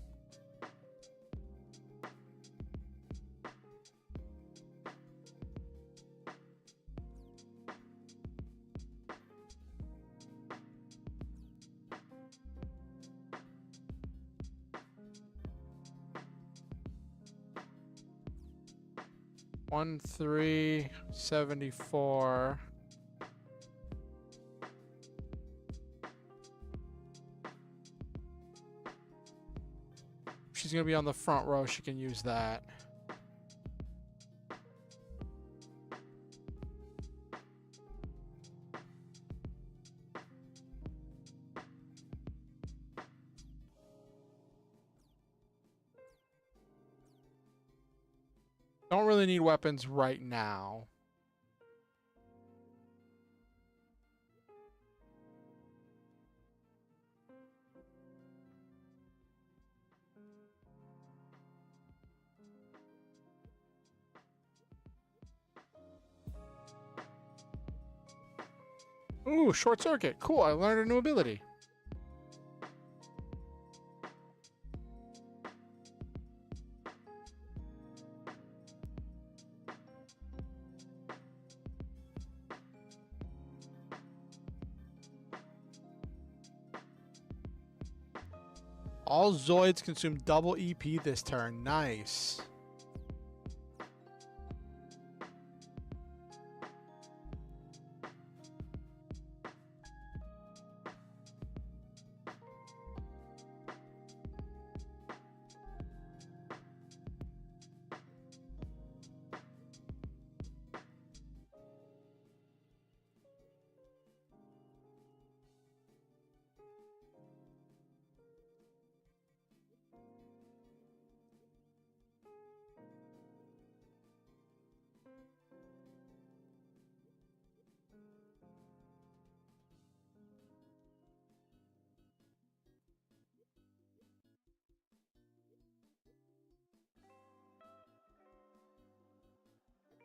A: One 374. She's gonna be on the front row. She can use that. Don't really need weapons right now. Ooh, short circuit. Cool, I learned a new ability. All Zoids consume double EP this turn. Nice.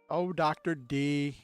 A: Oh, Dr. D.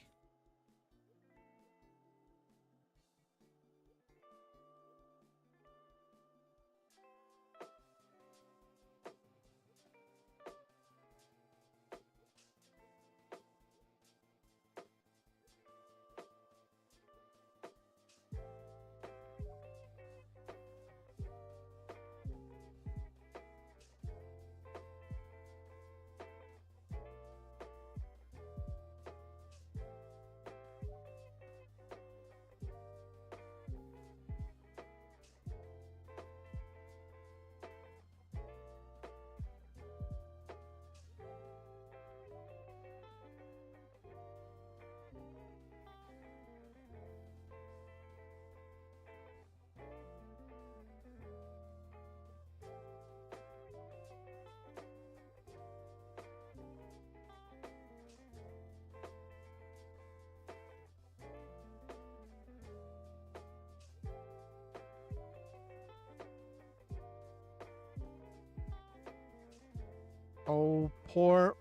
A: Oh, poor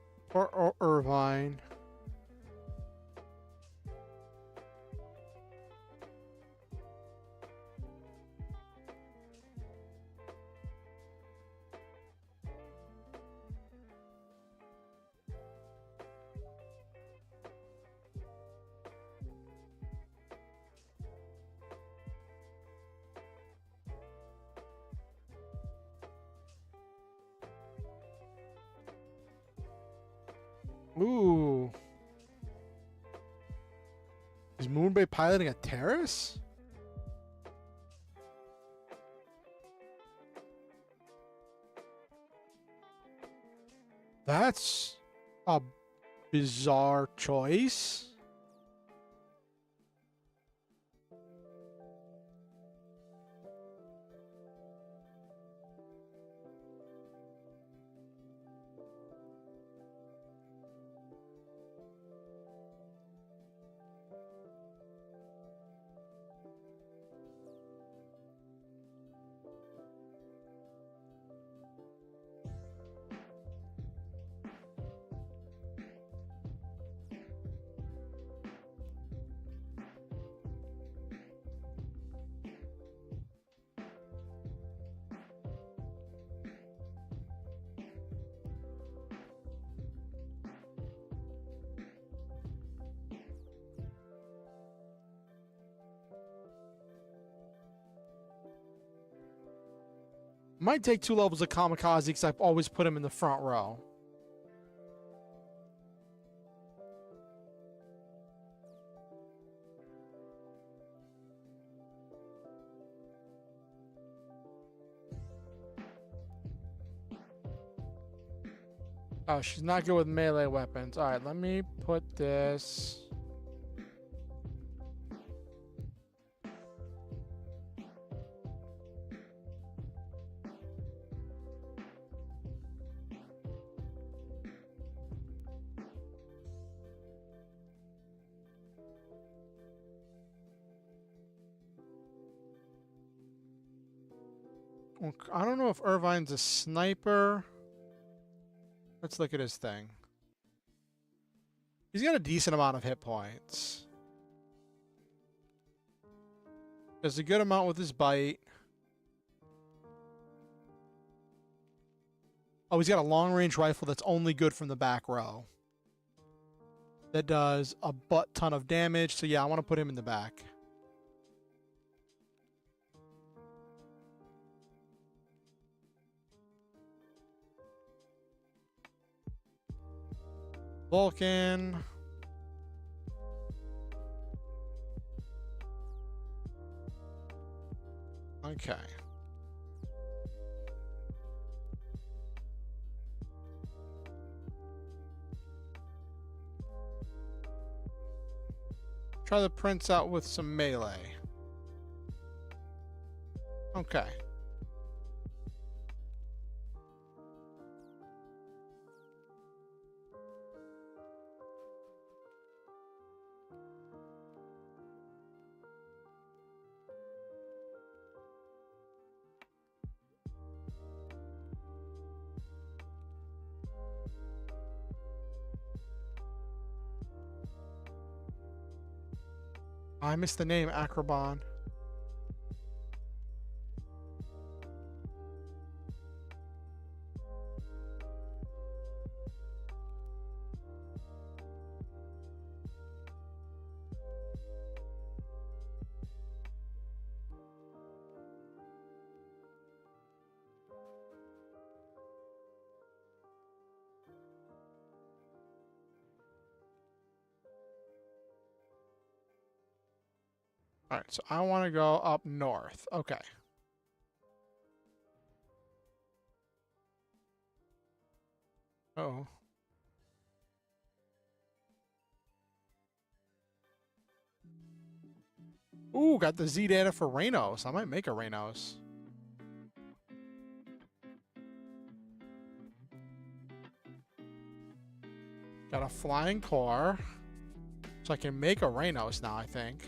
A: Irvine. Ooh. Is Moonbay piloting a terrace? That's a bizarre choice. Might take 2 levels of Kamikaze because I've always put him in the front row. Oh, she's not good with melee weapons. Alright, let me put this... I don't know if Irvine's a sniper. Let's look at his thing. He's got a decent amount of hit points. There's a good amount with his bite. Oh, he's got a long-range rifle that's only good from the back row. That does a butt ton of damage. So yeah, I want to put him in the back. Vulcan. Okay. Try the prince out with some melee. Okay. I missed the name, Acrobon. All right, so I want to go up north. Okay. Oh. Ooh, got the Z data for Reynos. I might make a Reynos. Got a flying core. So I can make a Reynos now, I think.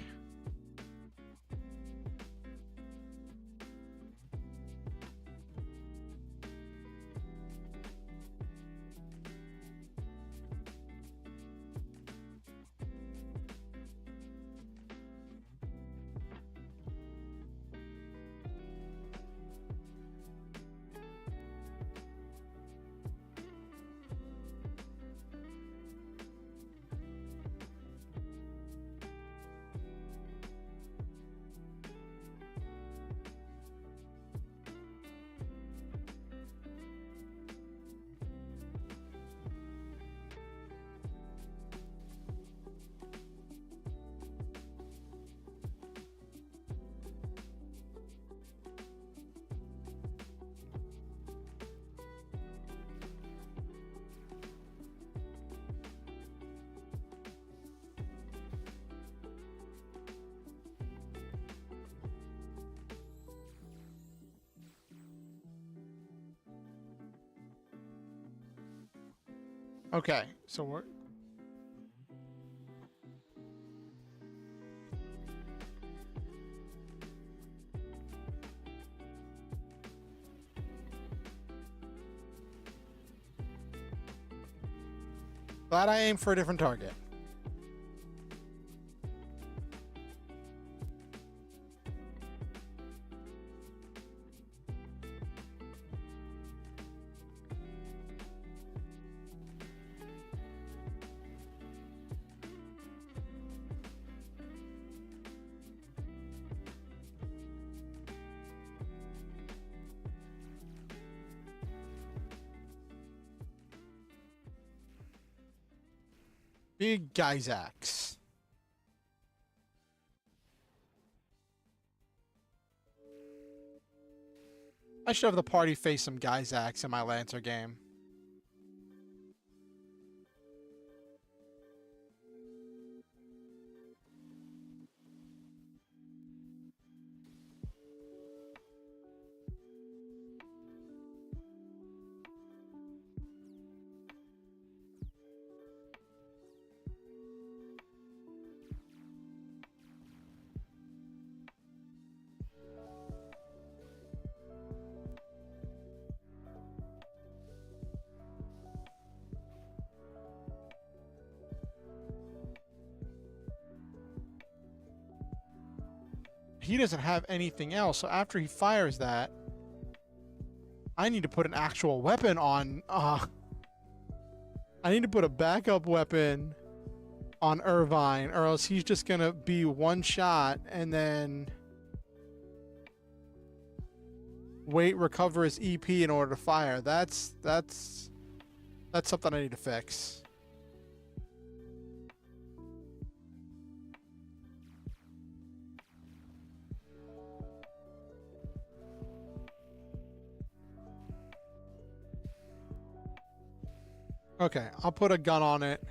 A: Okay, so we're... Glad I aimed for a different target. Big Geysax. I should have the party face some Geysax in my Lancer game. He doesn't have anything else, so after he fires that, I need to put an actual weapon on. I need to put a backup weapon on Irvine, or else he's just gonna be one shot and then wait, recover his EP in order to fire. That's something I need to fix. Okay, I'll put a gun on it.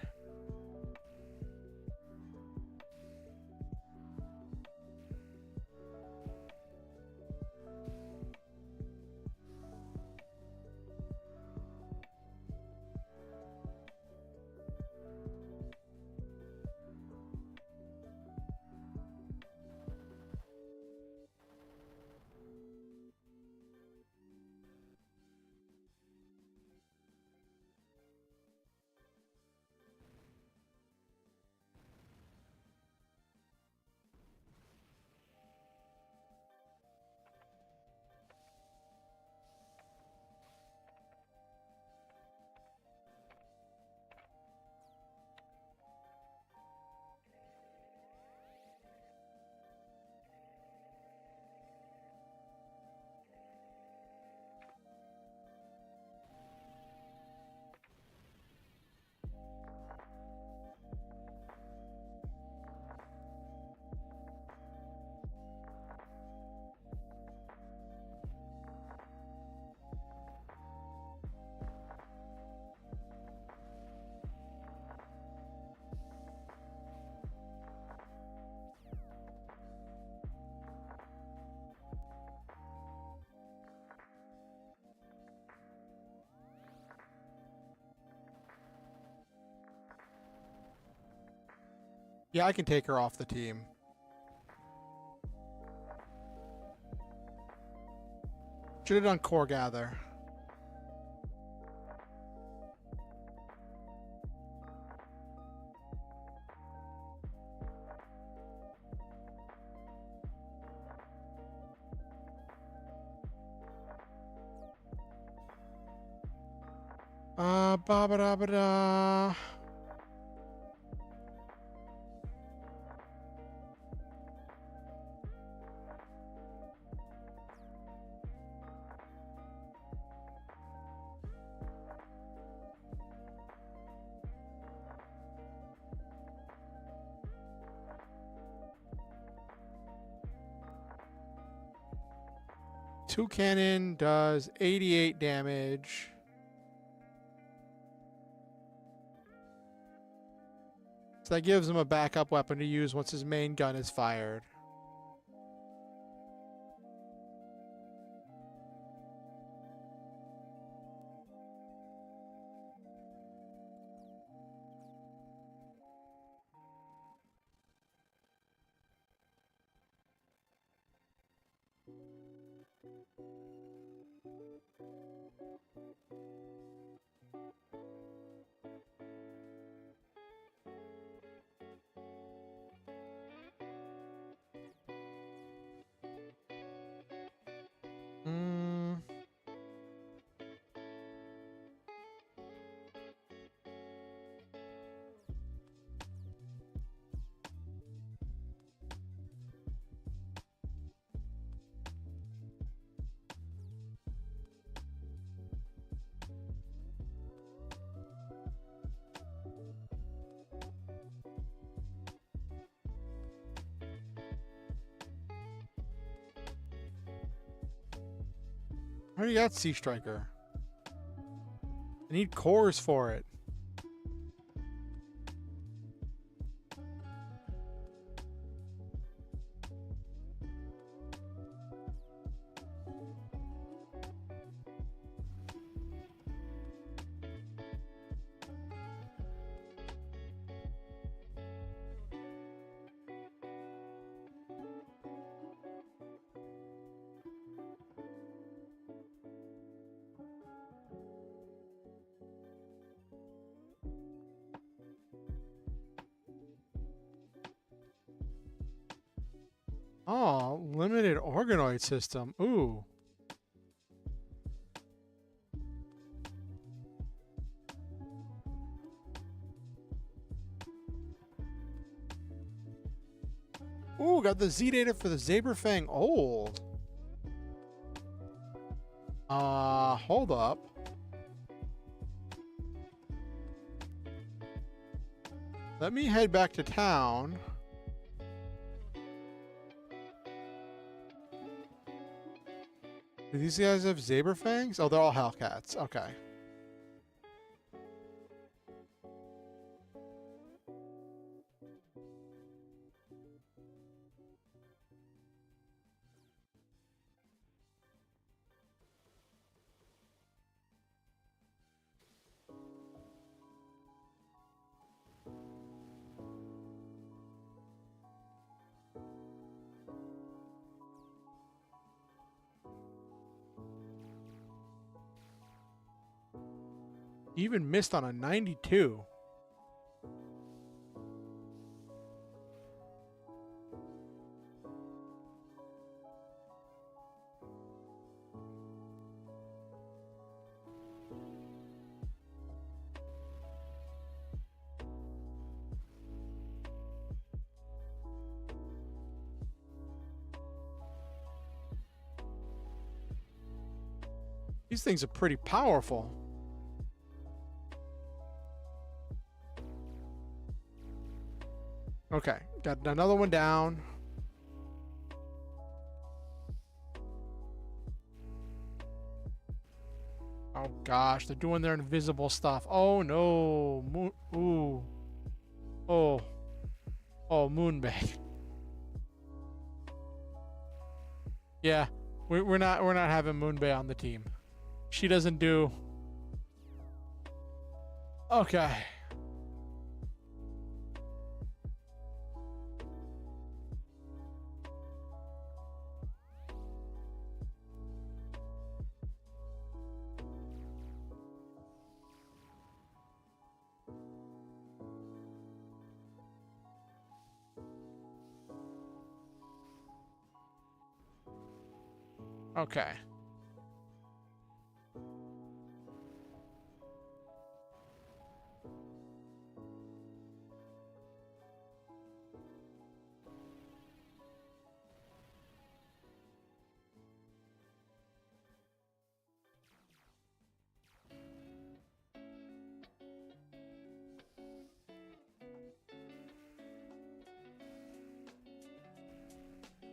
A: Yeah, I can take her off the team. Should have done core gather. Ba ba da ba da. Two cannon does 88 damage. So that gives him a backup weapon to use once his main gun is fired. I already got Sea Striker. I need cores for it. Oh, limited organoid system. Ooh. Ooh, got the Z data for the Saberfang old. Hold up. Let me head back to town. Do these guys have Saberfangs? Oh, they're all Hellcats. Okay. Even missed on a 92. These things are pretty powerful. Okay, got another one down. Oh gosh, they're doing their invisible stuff. Oh no. Ooh. Oh. Oh, Moonbag. Yeah, we're not having Moonbay on the team. She doesn't do. Okay. Okay.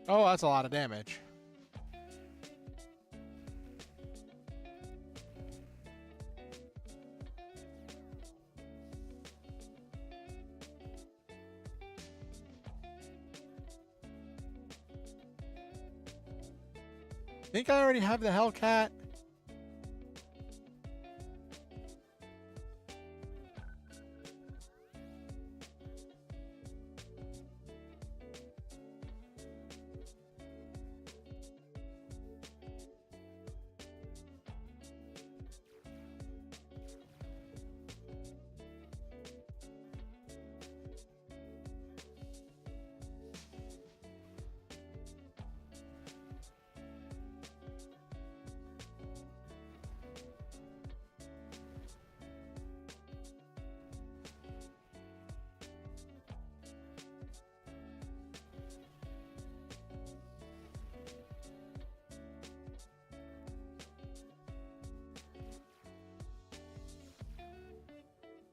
A: Oh, that's a lot of damage. Think I already have the Hellcat?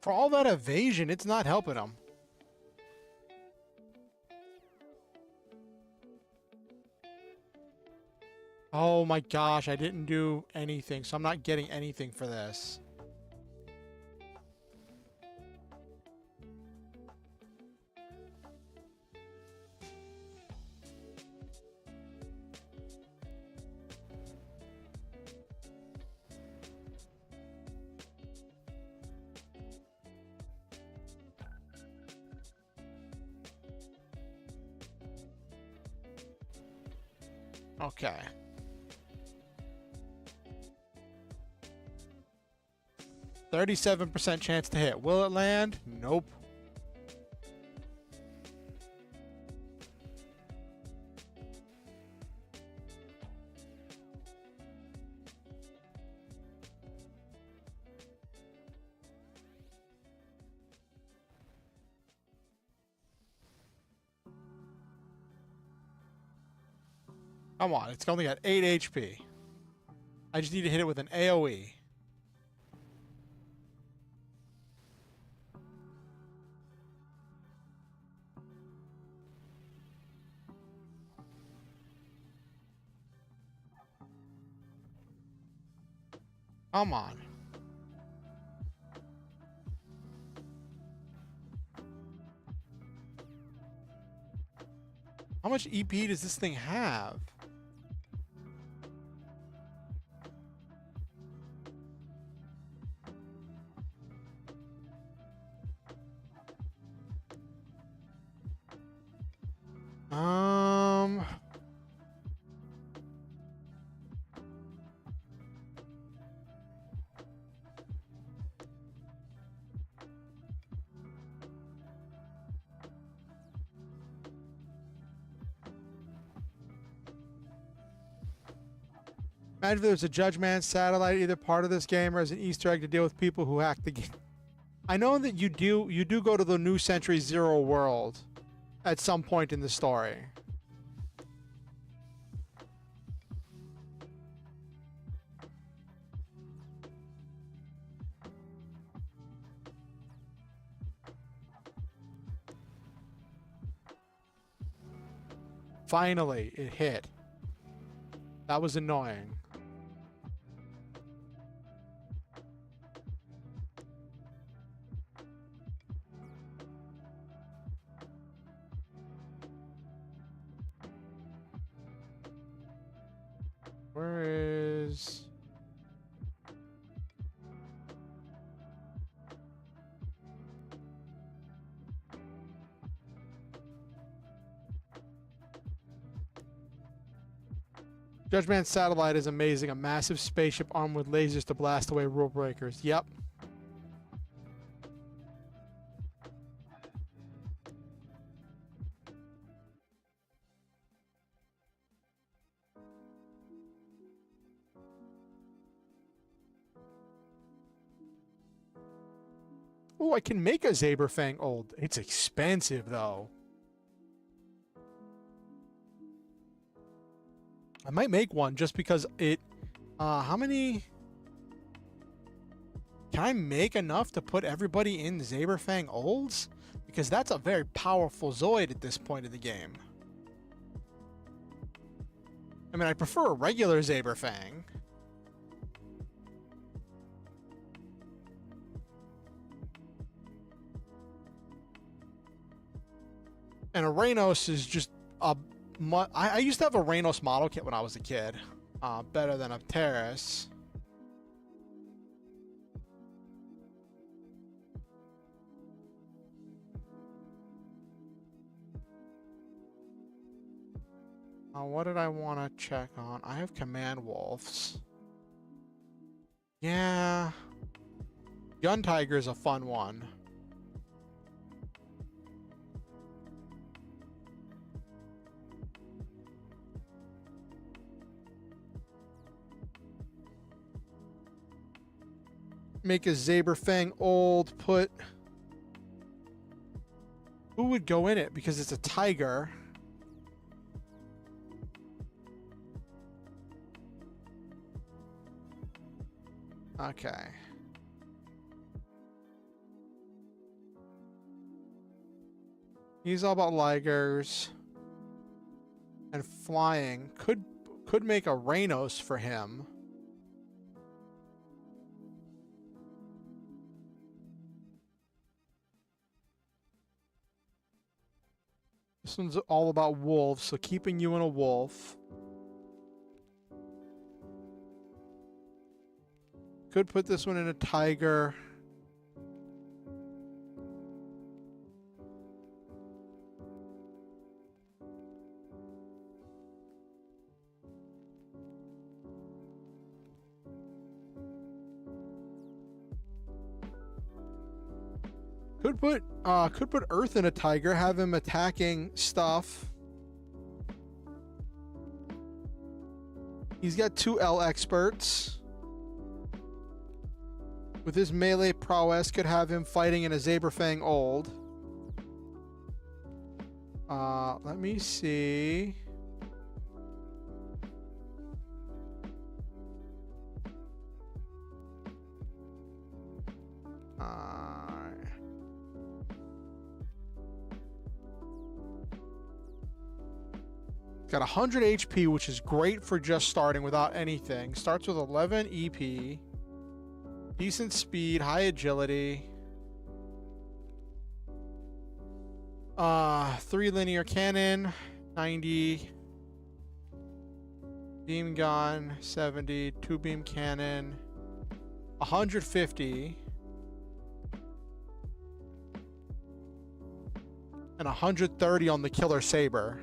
A: For all that evasion, it's not helping him. Oh my gosh, I didn't do anything, so I'm not getting anything for this. Okay. 37% chance to hit. Will it land? Nope. Come on, it's only got 8 HP. I just need to hit it with an AoE. Come on. How much EP does this thing have? Imagine if there was a Judge Man satellite, either part of this game or as an Easter egg to deal with people who hack the game. I know that you do go to the New Century Zero world at some point in the story. Finally, it hit. That was annoying. Where is... Judge Man's satellite is amazing. A massive spaceship armed with lasers to blast away rule breakers. Yep. Oh, I can make a Zaberfang old. It's expensive, though. I might make one just because it... how many... Can I make enough to put everybody in Zaberfang olds? Because that's a very powerful Zoid at this point of the game. I mean, I prefer a regular Zaberfang. And a Reynos is just a... I used to have a Reynos model kit when I was a kid. Better than a Terrace. What did I want to check on? I have Command Wolves. Yeah. Gun Tiger is a fun one. Make a Zaberfang old, put... Who would go in it? Because it's a tiger. Okay. He's all about Ligers. And flying. Could make a Rainos for him. This one's all about wolves, so keeping you in a wolf. Could put this one in a tiger. Could put Earth in a tiger, have him attacking stuff. He's got 2 L experts. With his melee prowess, could have him fighting in a Zaberfang old. Let me see. Got 100 HP, which is great for just starting without anything. Starts with 11 EP. Decent speed, high agility. 3 linear cannon, 90. Beam gun, 70. 2 beam cannon, 150. And 130 on the killer saber.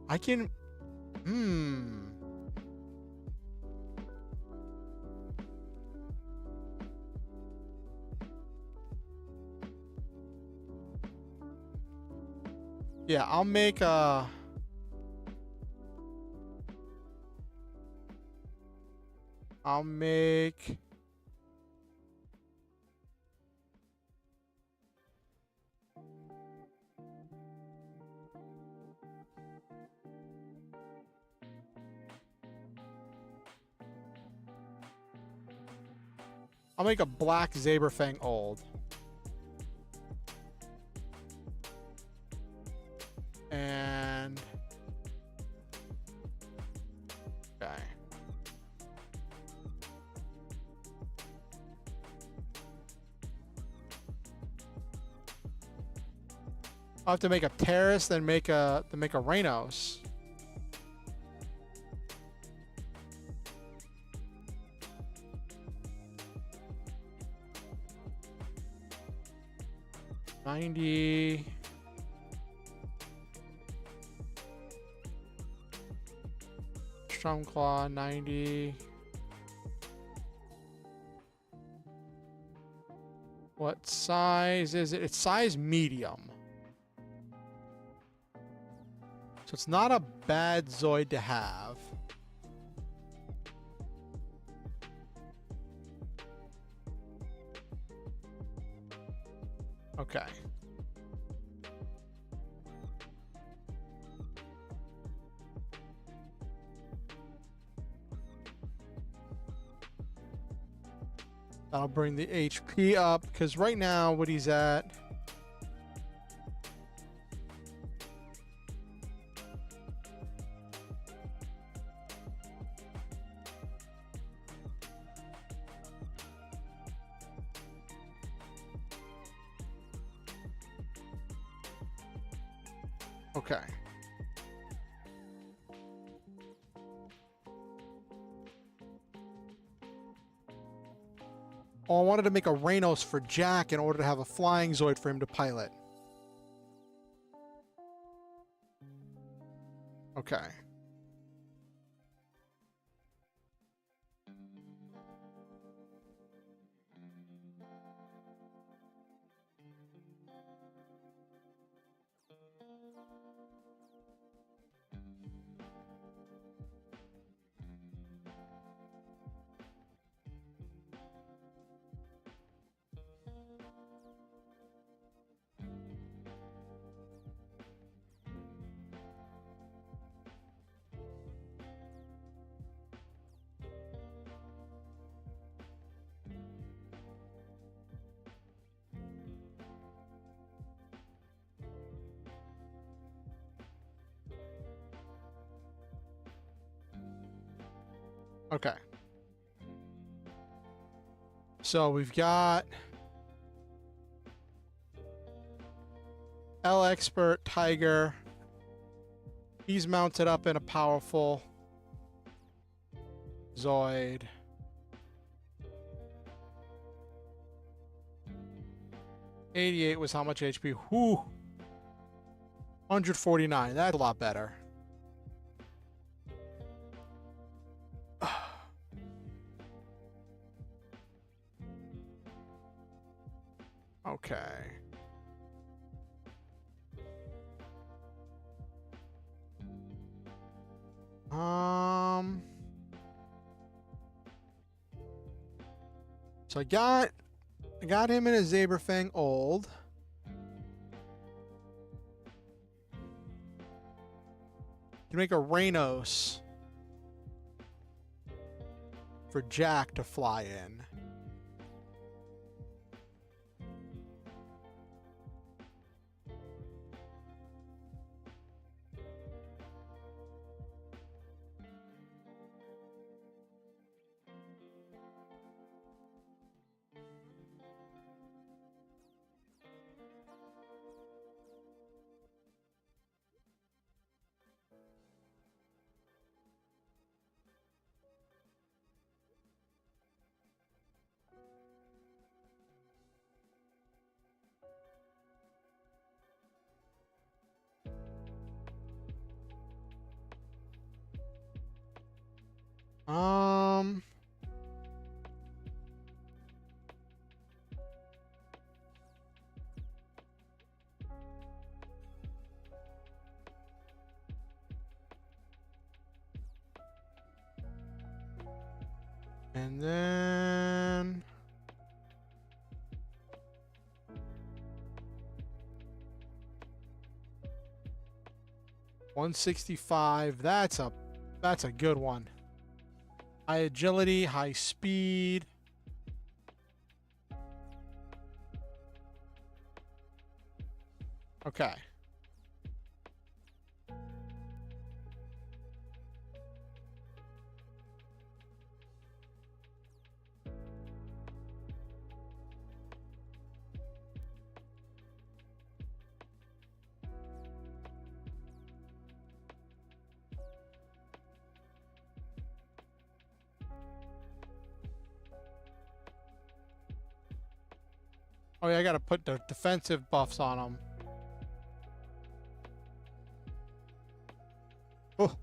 A: I can... Yeah, I'll make a... I'll make... I'll make a black Zaberfang old. And... Okay. I'll have to make a Terrace, then make a Rainos. Strumclaw, 90. What size is it? It's size medium. So it's not a bad Zoid to have. Okay. That'll bring the HP up, because right now what he's at... Okay. Oh, I wanted to make a Rainos for Jack in order to have a flying Zoid for him to pilot. Okay. Okay. So we've got L Expert Tiger. He's mounted up in a powerful Zoid. $88 was how much HP? Whew. 149. That's a lot better. Okay. So I got him in a Zaberfang old. You make a Rainos for Jack to fly in. And then 165. That's a good one. High agility, high speed. Okay. Oh yeah, I gotta put the defensive buffs on them. Oh.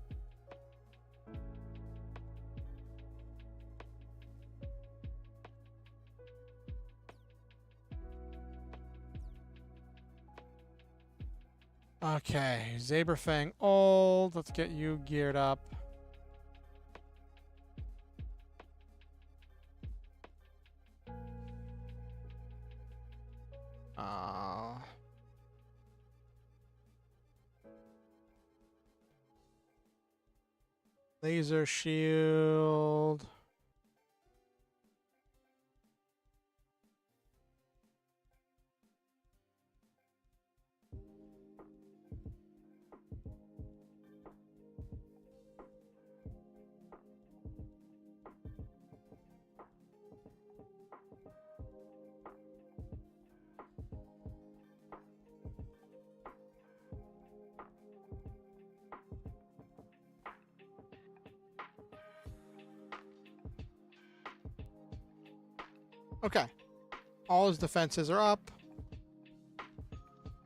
A: Okay, Zaberfang old. Let's get you geared up. Laser shield. Okay. All his defenses are up.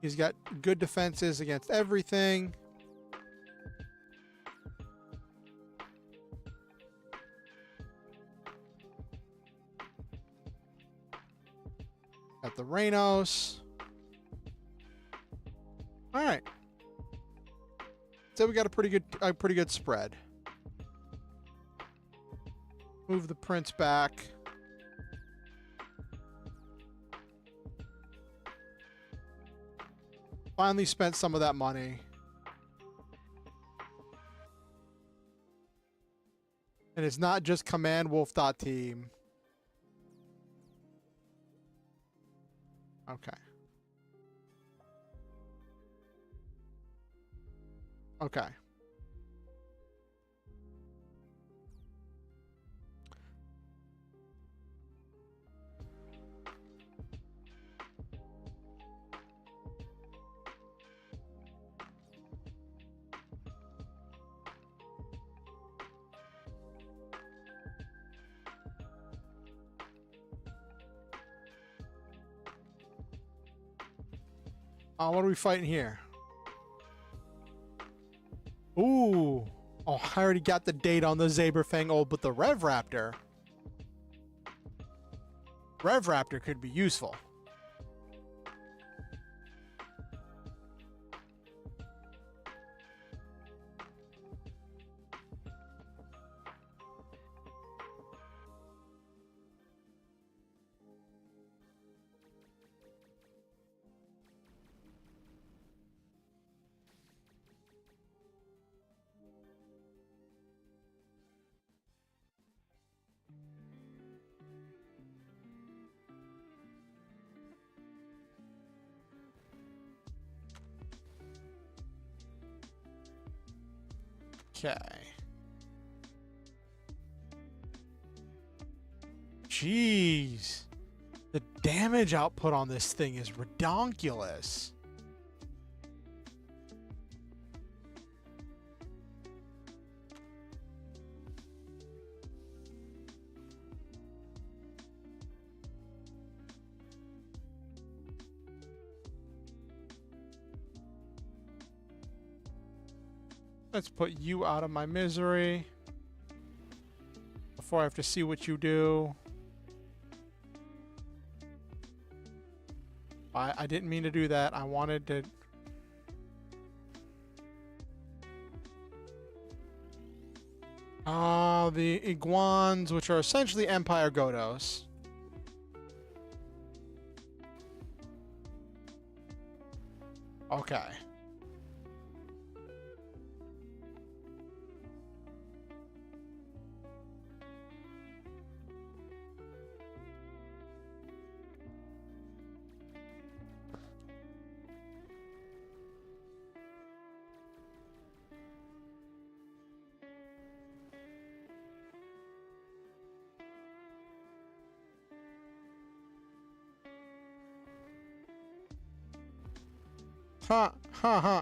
A: He's got good defenses against everything. Got the Rainos. All right. So we got a pretty good spread. Move the Prince back. Finally spent some of that money. And it's not just commandwolf.team. Okay. Okay. What are we fighting here? Ooh. Oh, I already got the date on the Zaberfang Old, but the Rev Raptor. Rev Raptor could be useful. Okay. Jeez. The damage output on this thing is redonkulous. Let's put you out of my misery before I have to see what you do. I didn't mean to do that. I wanted to... the Iguans, which are essentially Empire Godos. Okay. Huh, huh, huh.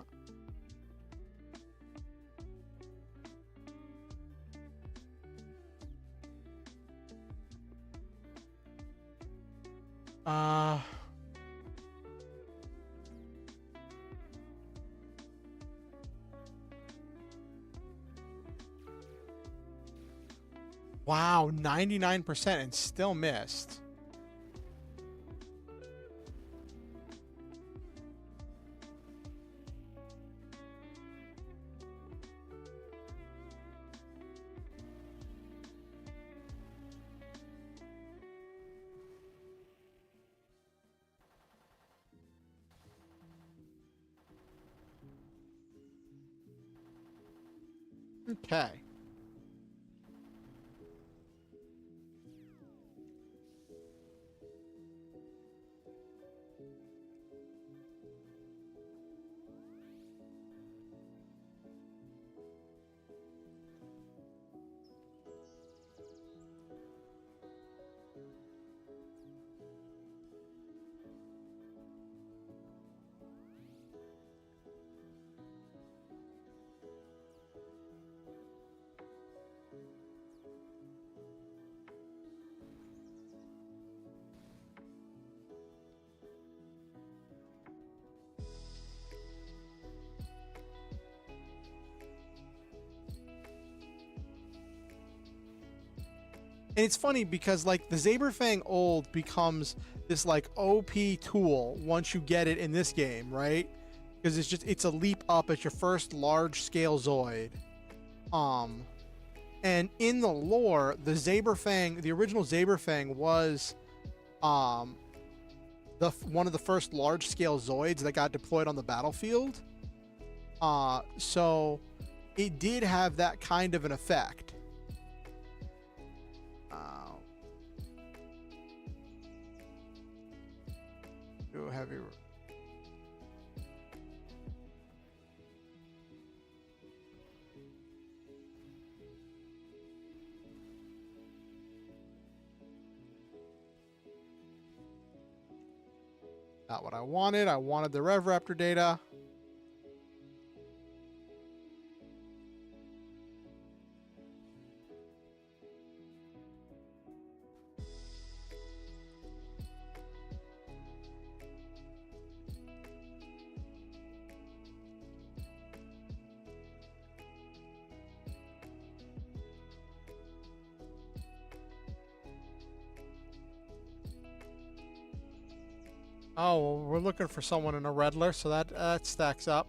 A: Wow, 99% and still missed. Okay. And it's funny because like the Zaberfang Old becomes this like OP tool once you get it in this game, right? Because it's a leap up at your first large scale Zoid. And in the lore, the Zaberfang, the original Zaberfang was one of the first large scale Zoids that got deployed on the battlefield. So it did have that kind of an effect. Heavy. Not what I wanted. I wanted the Rev Raptor data. Oh, well, we're looking for someone in a Redler, so that stacks up.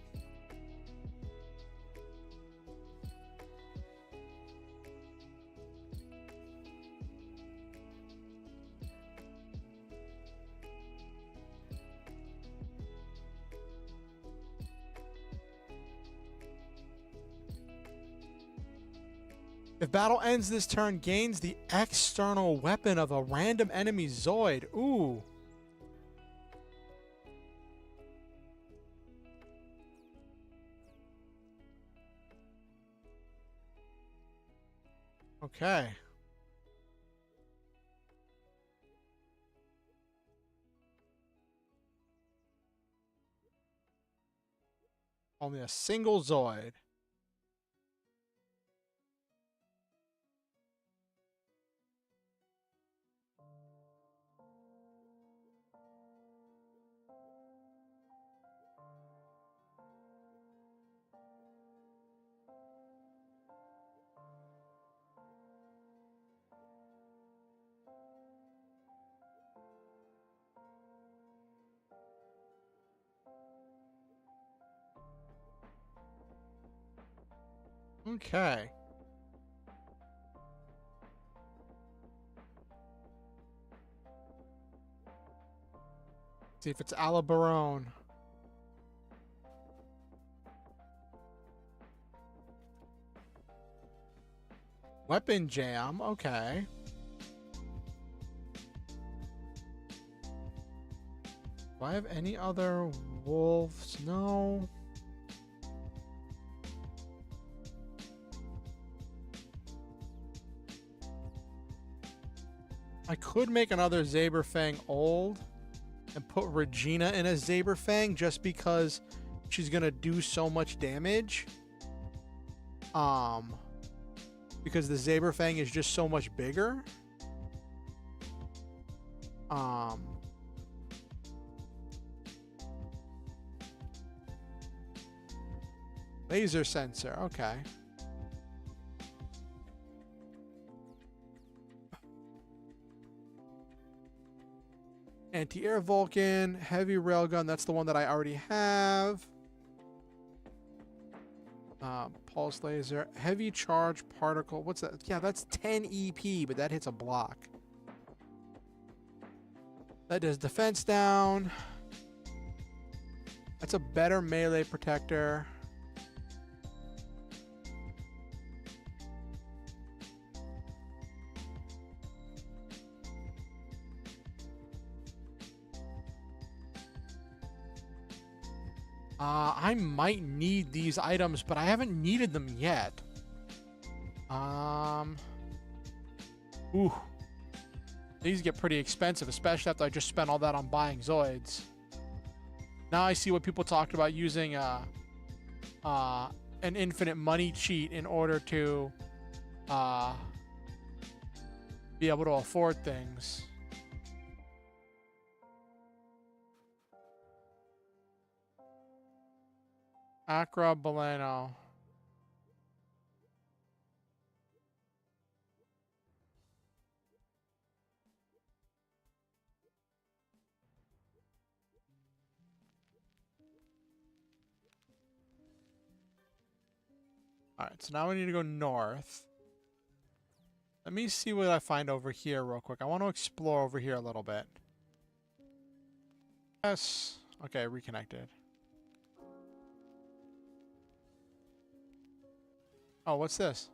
A: If battle ends this turn, gains the external weapon of a random enemy Zoid. Ooh. Okay. Only a single Zoid. Okay. See if it's Alabarone. Weapon Jam. Okay. Do I have any other wolves? No. I could make another Zaberfang old and put Regina in a Zaberfang just because she's gonna do so much damage. Because the Zaberfang is just so much bigger. Laser sensor, okay. Anti-air Vulcan, heavy railgun, that's the one that I already have. Pulse laser, heavy charge particle, what's that? Yeah, that's 10 EP, but that hits a block. That does defense down. That's a better melee protector. I might need these items, but I haven't needed them yet. Ooh. These get pretty expensive, especially after I just spent all that on buying Zoids. Now I see what people talked about using an infinite money cheat in order to be able to afford things. Acra Baleno. Alright, so now we need to go north. Let me see what I find over here real quick. I want to explore over here a little bit. Yes. Okay, reconnected. Oh, what's this?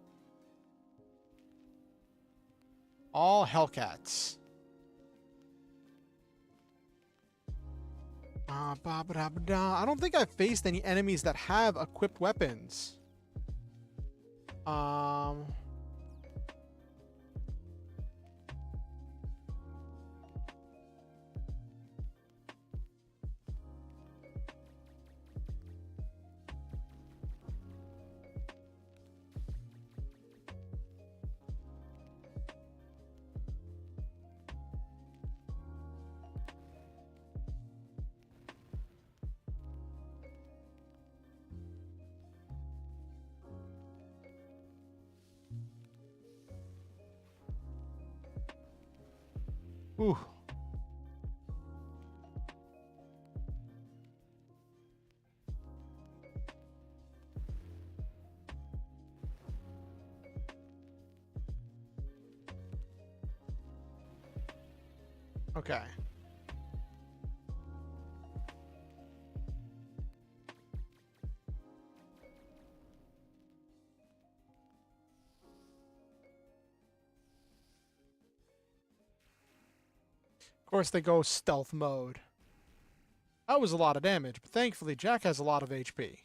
A: All Hellcats. I don't think I've faced any enemies that have equipped weapons. Ooh. Okay. Of course, they go stealth mode. That was a lot of damage, but thankfully Jack has a lot of HP.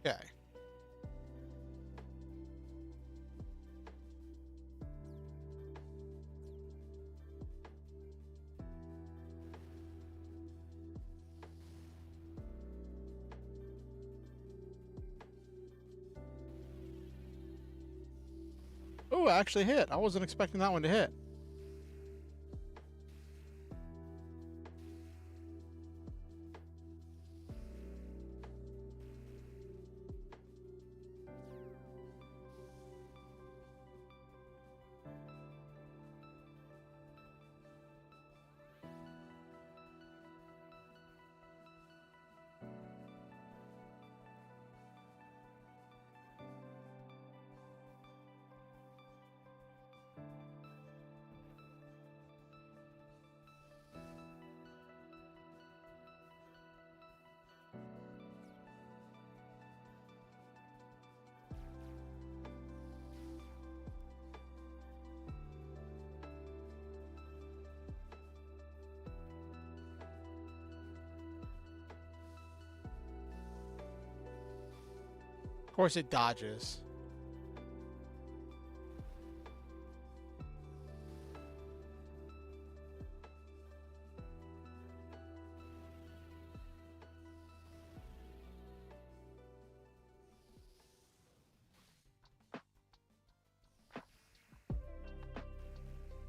A: Okay. Oh, it actually hit. I wasn't expecting that one to hit. Of course, it dodges.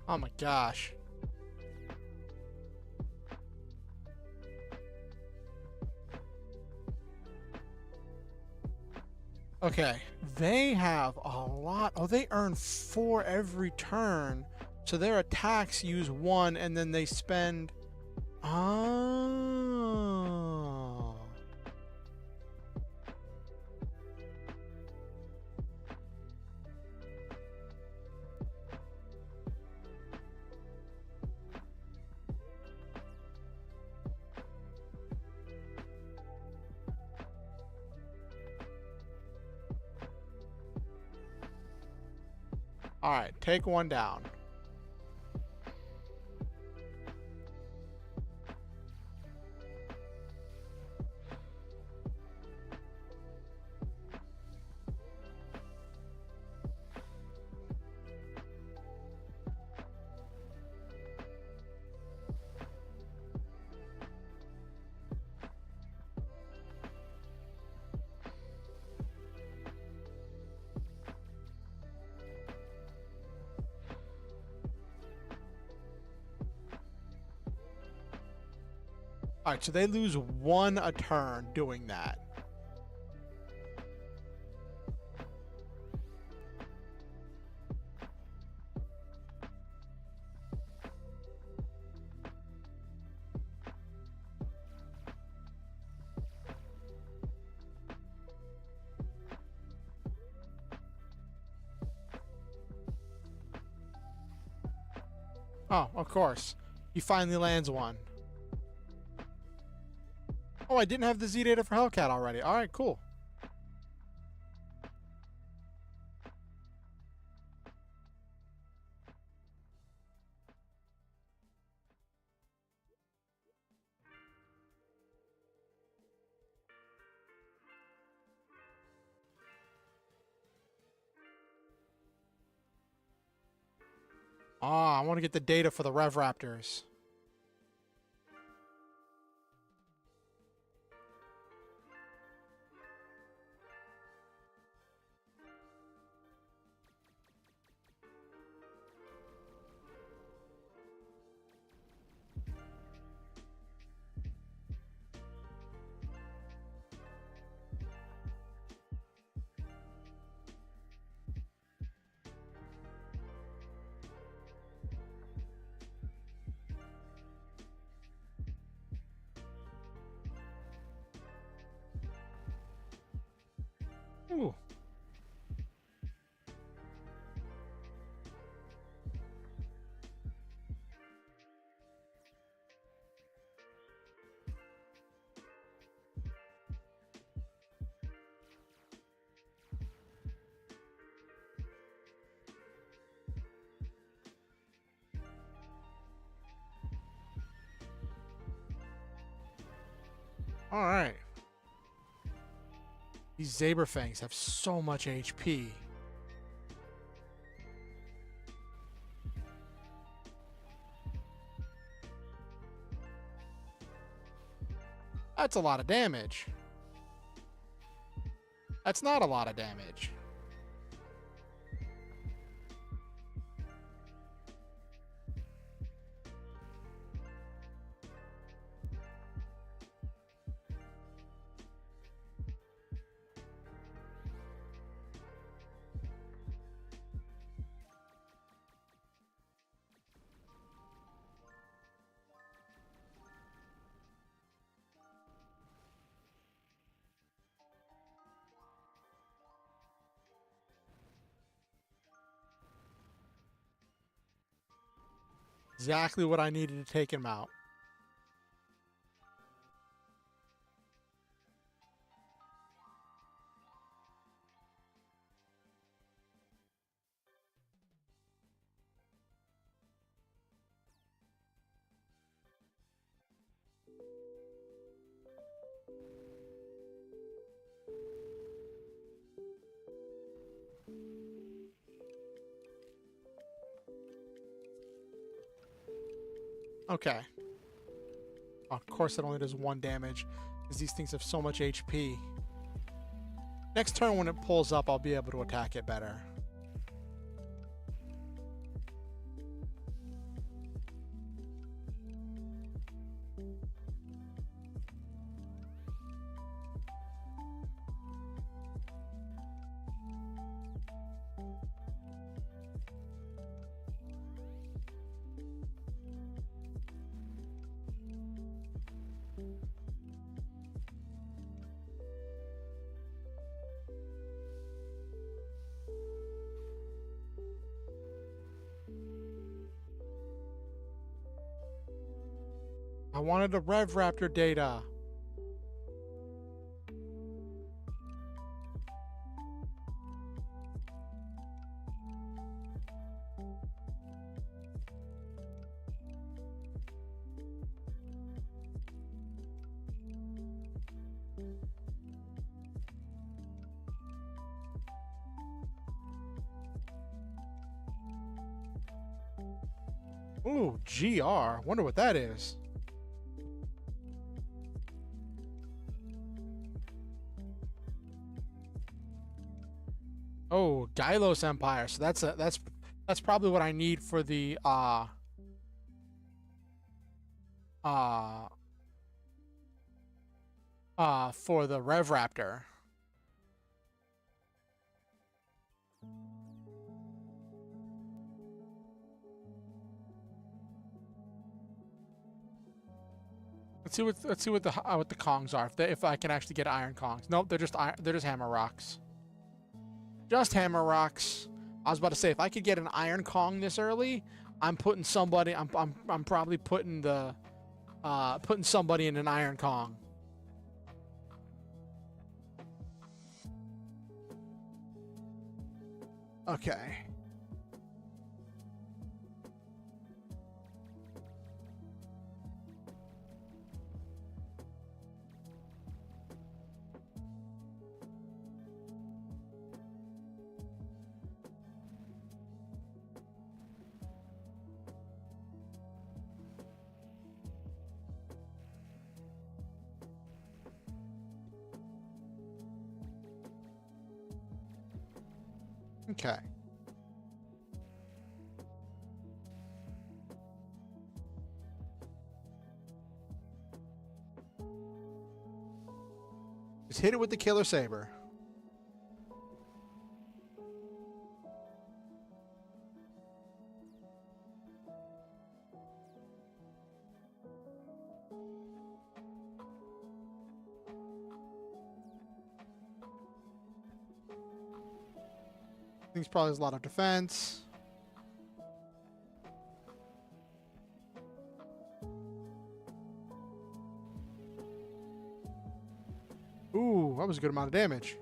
A: Oh my gosh. Okay, they have a lot. Oh, they earn 4 every turn. So their attacks use 1 and then they spend. Oh. All right, take 1 down. All right, so they lose 1 a turn doing that. Oh, of course. He finally lands 1. Oh, I didn't have the Z data for Hellcat already. All right, cool. Ah, I want to get the data for the Rev Raptors. Ooh. All right. These Zaberfangs have so much HP. That's a lot of damage. That's not a lot of damage. Exactly what I needed to take him out. Okay. Of course it only does 1 damage, because these things have so much HP. Next turn when it pulls up, I'll be able to attack it better. I wanted the Rev Raptor data. Ooh, GR. Wonder what that is. Oh, Gylos Empire. So that's probably what I need for the for the Rev Raptor. Let's see what the Kongs are. If I can actually get Iron Kongs. Nope, they're just Hammer Rocks. Just Hammer Rocks. I was about to say if I could get an Iron Kong this early, I'm putting somebody. I'm probably putting the putting somebody in an Iron Kong. Okay. Okay. Just hit it with the Killer Saber. Thing's probably has a lot of defense. Ooh, that was a good amount of damage.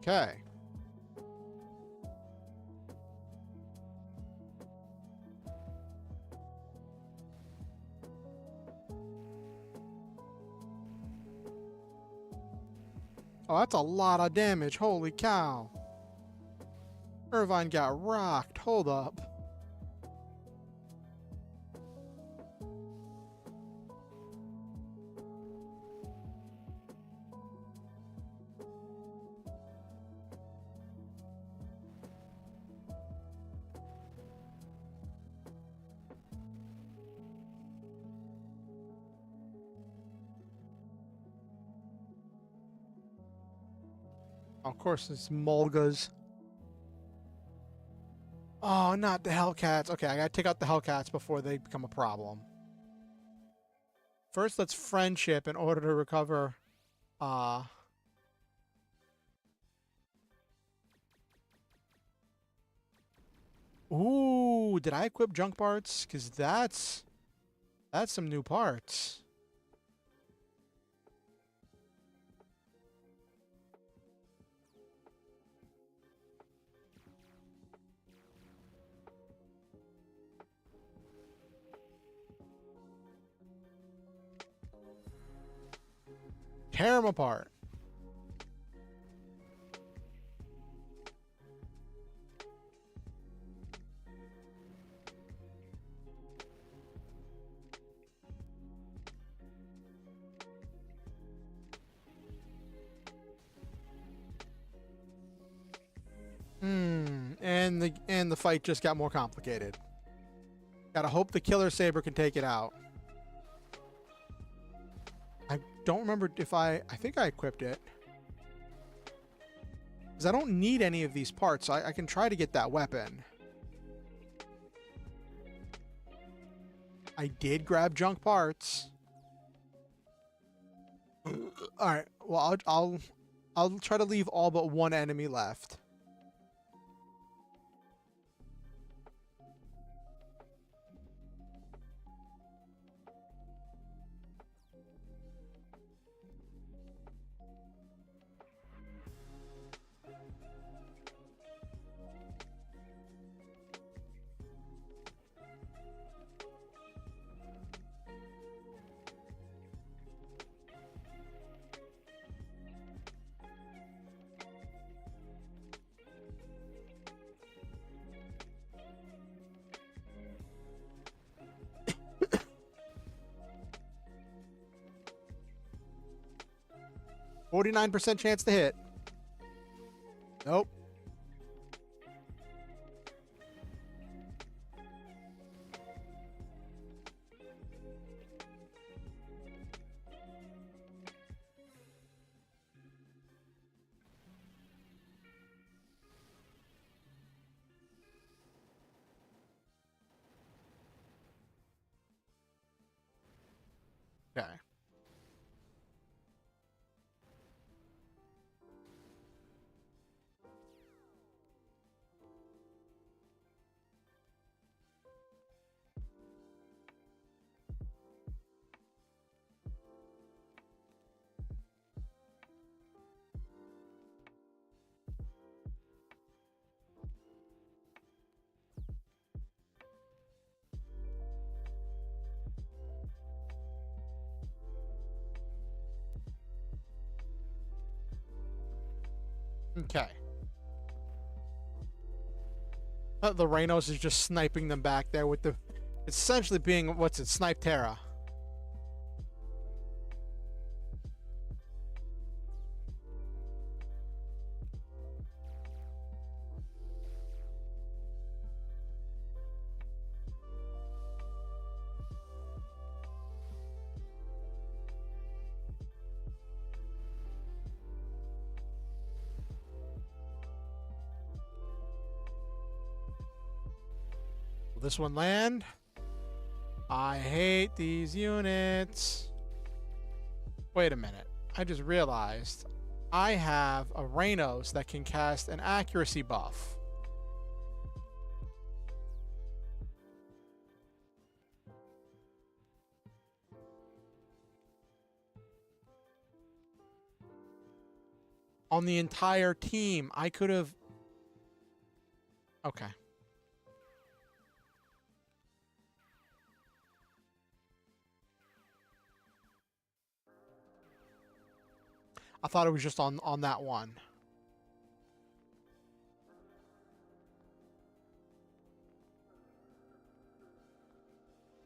A: Okay. Oh, that's a lot of damage. Holy cow. Irvine got rocked. Hold up. Of course, it's Mulgas. Oh, not the Hellcats. Okay, I gotta take out the Hellcats before they become a problem. First, let's friendship in order to recover. Ooh, did I equip junk parts? Because that's some new parts. Tear them apart. And the fight just got more complicated. Gotta hope the Killer Saber can take it out. I don't remember if I think I equipped it. Because I don't need any of these parts, so I can try to get that weapon. I did grab junk parts. Alright, well I'll try to leave all but one enemy left. %49 chance to hit. Nope. Okay. Okay. The Rhinos is just sniping them back there with the... It's essentially being, what's it, Snipe Terra. this one land? I hate these units. Wait a minute. I just realized I have a Reynos that can cast an accuracy buff. On the entire team, I could have... Okay. I thought it was just on that one.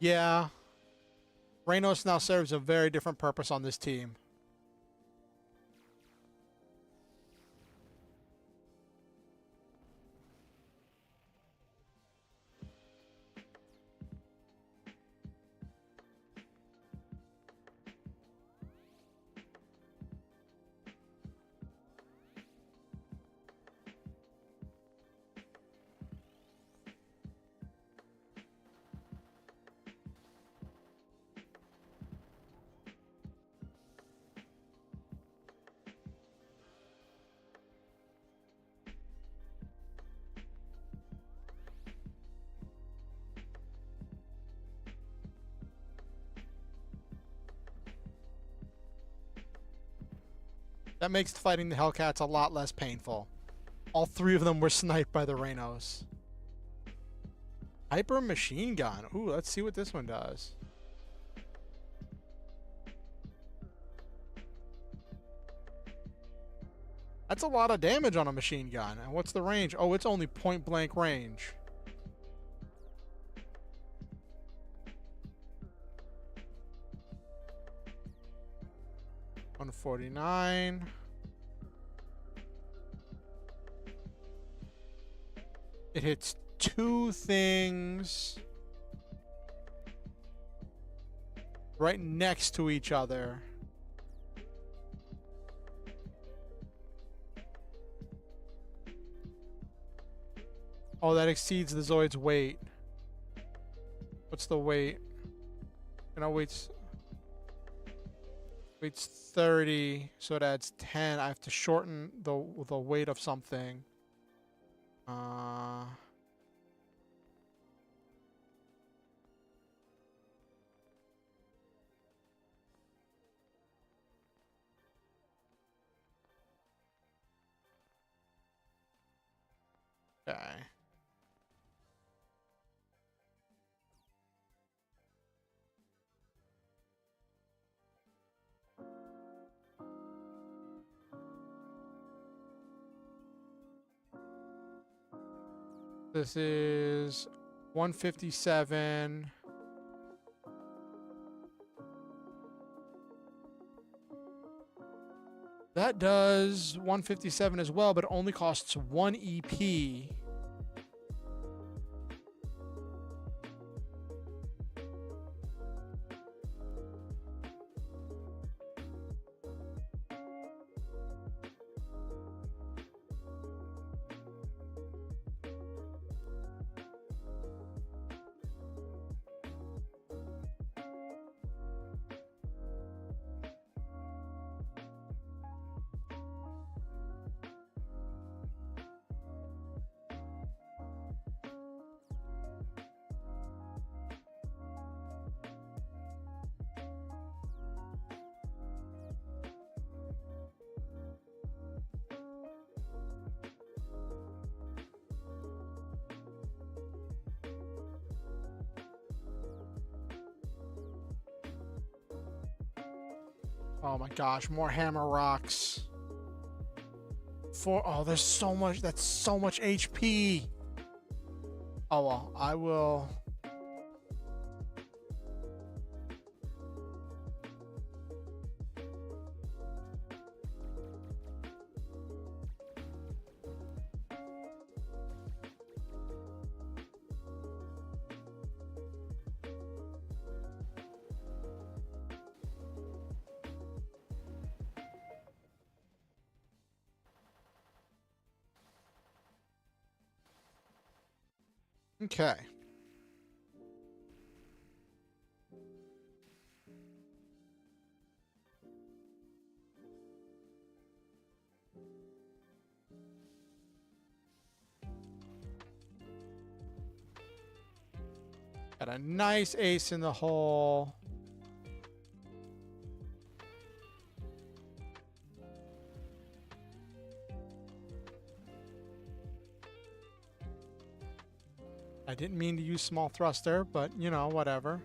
A: Yeah. Reynos now serves a very different purpose on this team. That makes fighting the Hellcats a lot less painful. All three of them were sniped by the Reynos. Hyper machine gun. Ooh, let's see what this one does. That's a lot of damage on a machine gun. And what's the range? Oh, it's only point blank range. $149. It hits two things right next to each other. Oh, that exceeds the Zoid's weight. What's the weight? And weight's 30, so it adds 10. I have to shorten the weight of something. Okay. This is 157. That does 157 as well, but it only costs 1 EP. Oh my gosh, more hammer rocks. Oh, there's so much. That's so much HP. Oh well, I will. Okay. Got a nice ace in the hole. I didn't mean to use small thruster, but you know, whatever.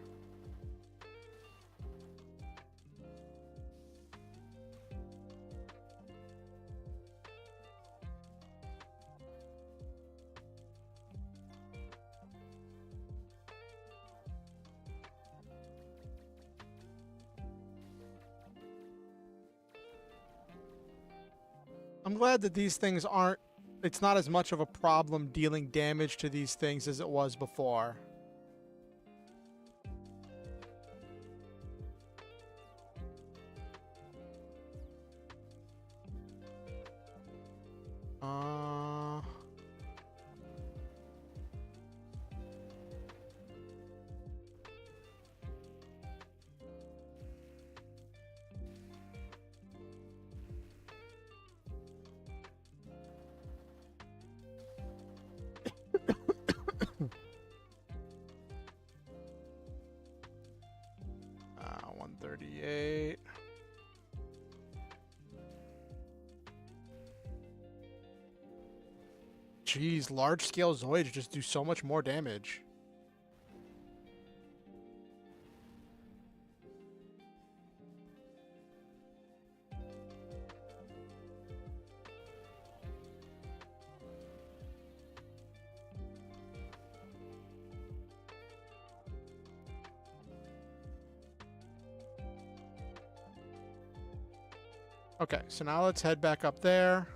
A: I'm glad that these things aren't, it's not as much of a problem dealing damage to these things as it was before. $138. Jeez, large-scale Zoids just do so much more damage. Okay, so now let's head back up there.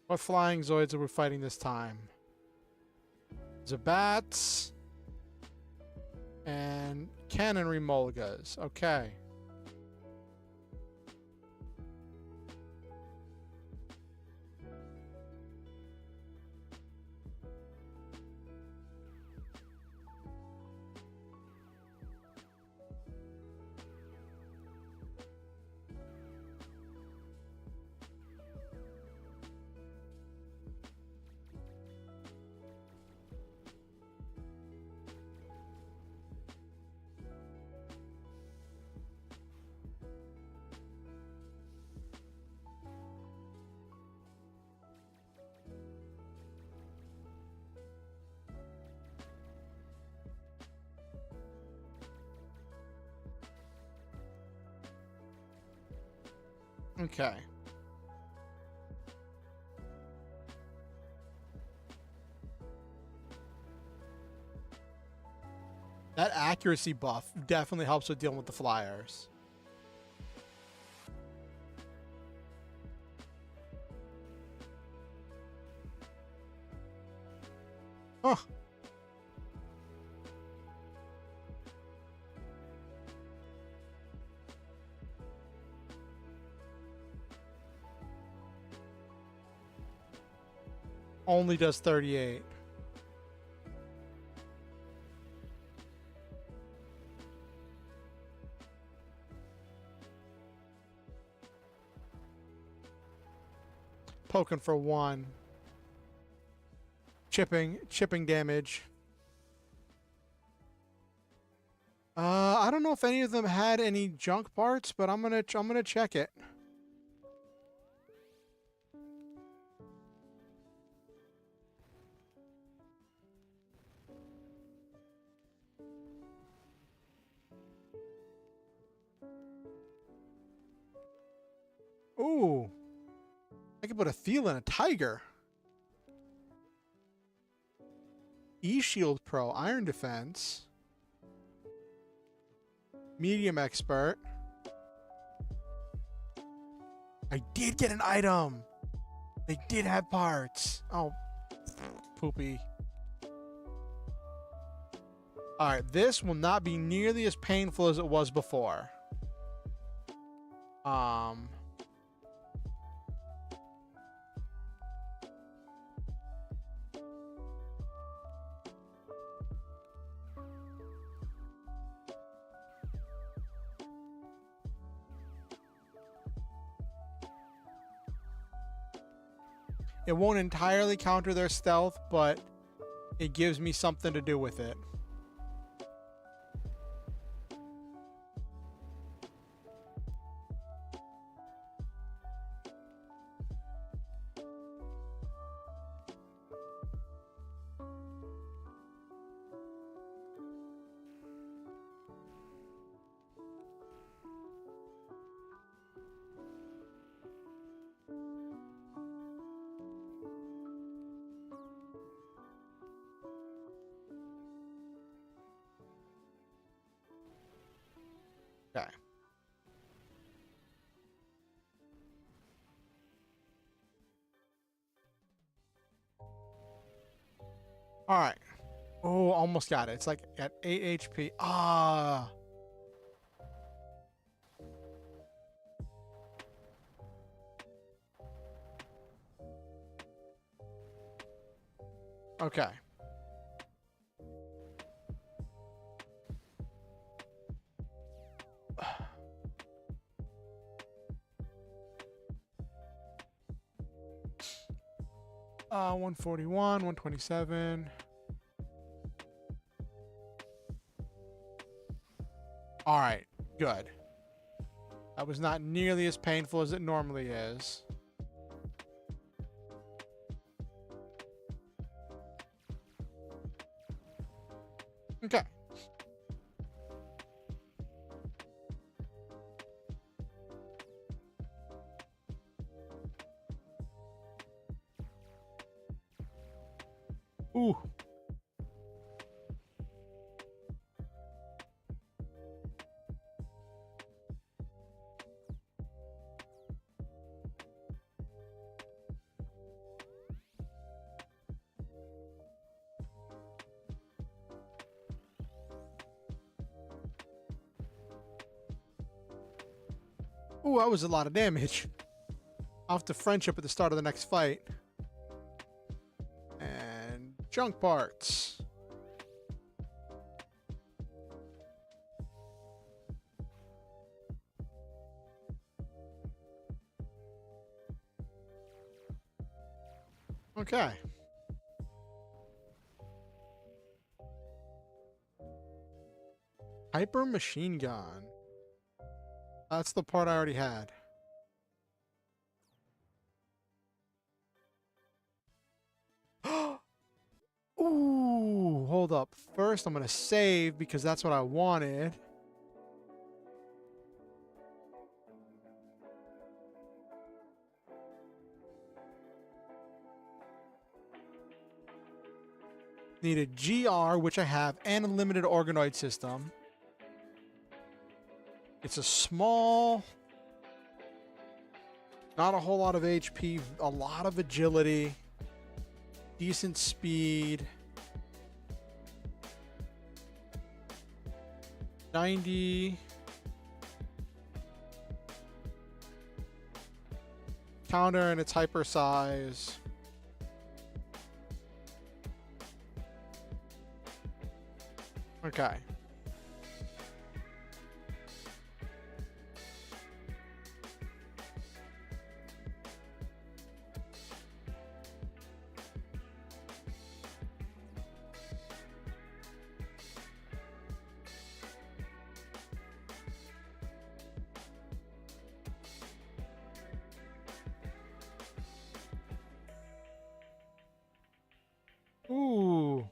A: What flying Zoids are we fighting this time? Zabats and Cannon Remolgas. Okay. Okay. That accuracy buff definitely helps with dealing with the flyers. Huh. Only does 38. Poking for 1. Chipping damage. I don't know if any of them had any junk parts, but I'm gonna check it. Ooh. I could put a Thiel in a Tiger. E-Shield Pro, Iron Defense. Medium Expert. I did get an item. They did have parts. Oh, poopy. Alright, this will not be nearly as painful as it was before. It won't entirely counter their stealth, but it gives me something to do with it. Okay. All right. Oh, almost got it. It's like at 8 HP. Ah. Okay. 141, 127. All right, good. That was not nearly as painful as it normally is. Okay. Ooh. Ooh, that was a lot of damage. Off to friendship at the start of the next fight. And junk parts. Okay. Hyper machine gun. That's the part I already had. Ooh, hold up. First, I'm going to save because that's what I wanted. Need a GR, which I have, and a limited organoid system. It's a small, not a whole lot of HP, a lot of agility, decent speed. 90. Counter and its hyper size. Okay. Ooh.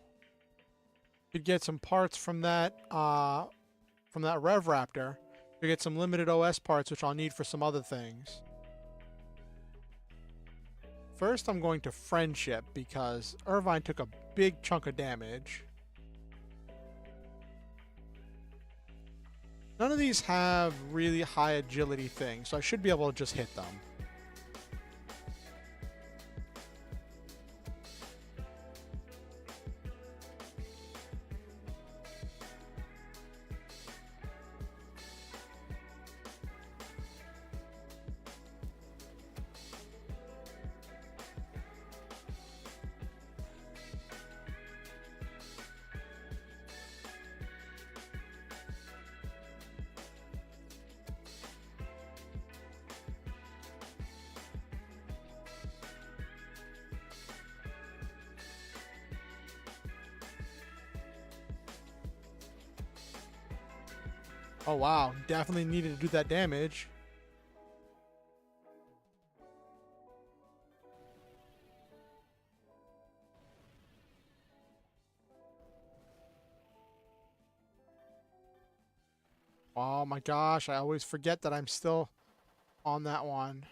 A: Could get some parts from that Rev Raptor. Could get some limited OS parts, which I'll need for some other things. First, I'm going to friendship because Irvine took a big chunk of damage. None of these have really high agility things, so I should be able to just hit them. Oh wow, definitely needed to do that damage. Oh my gosh, I always forget that I'm still on that one.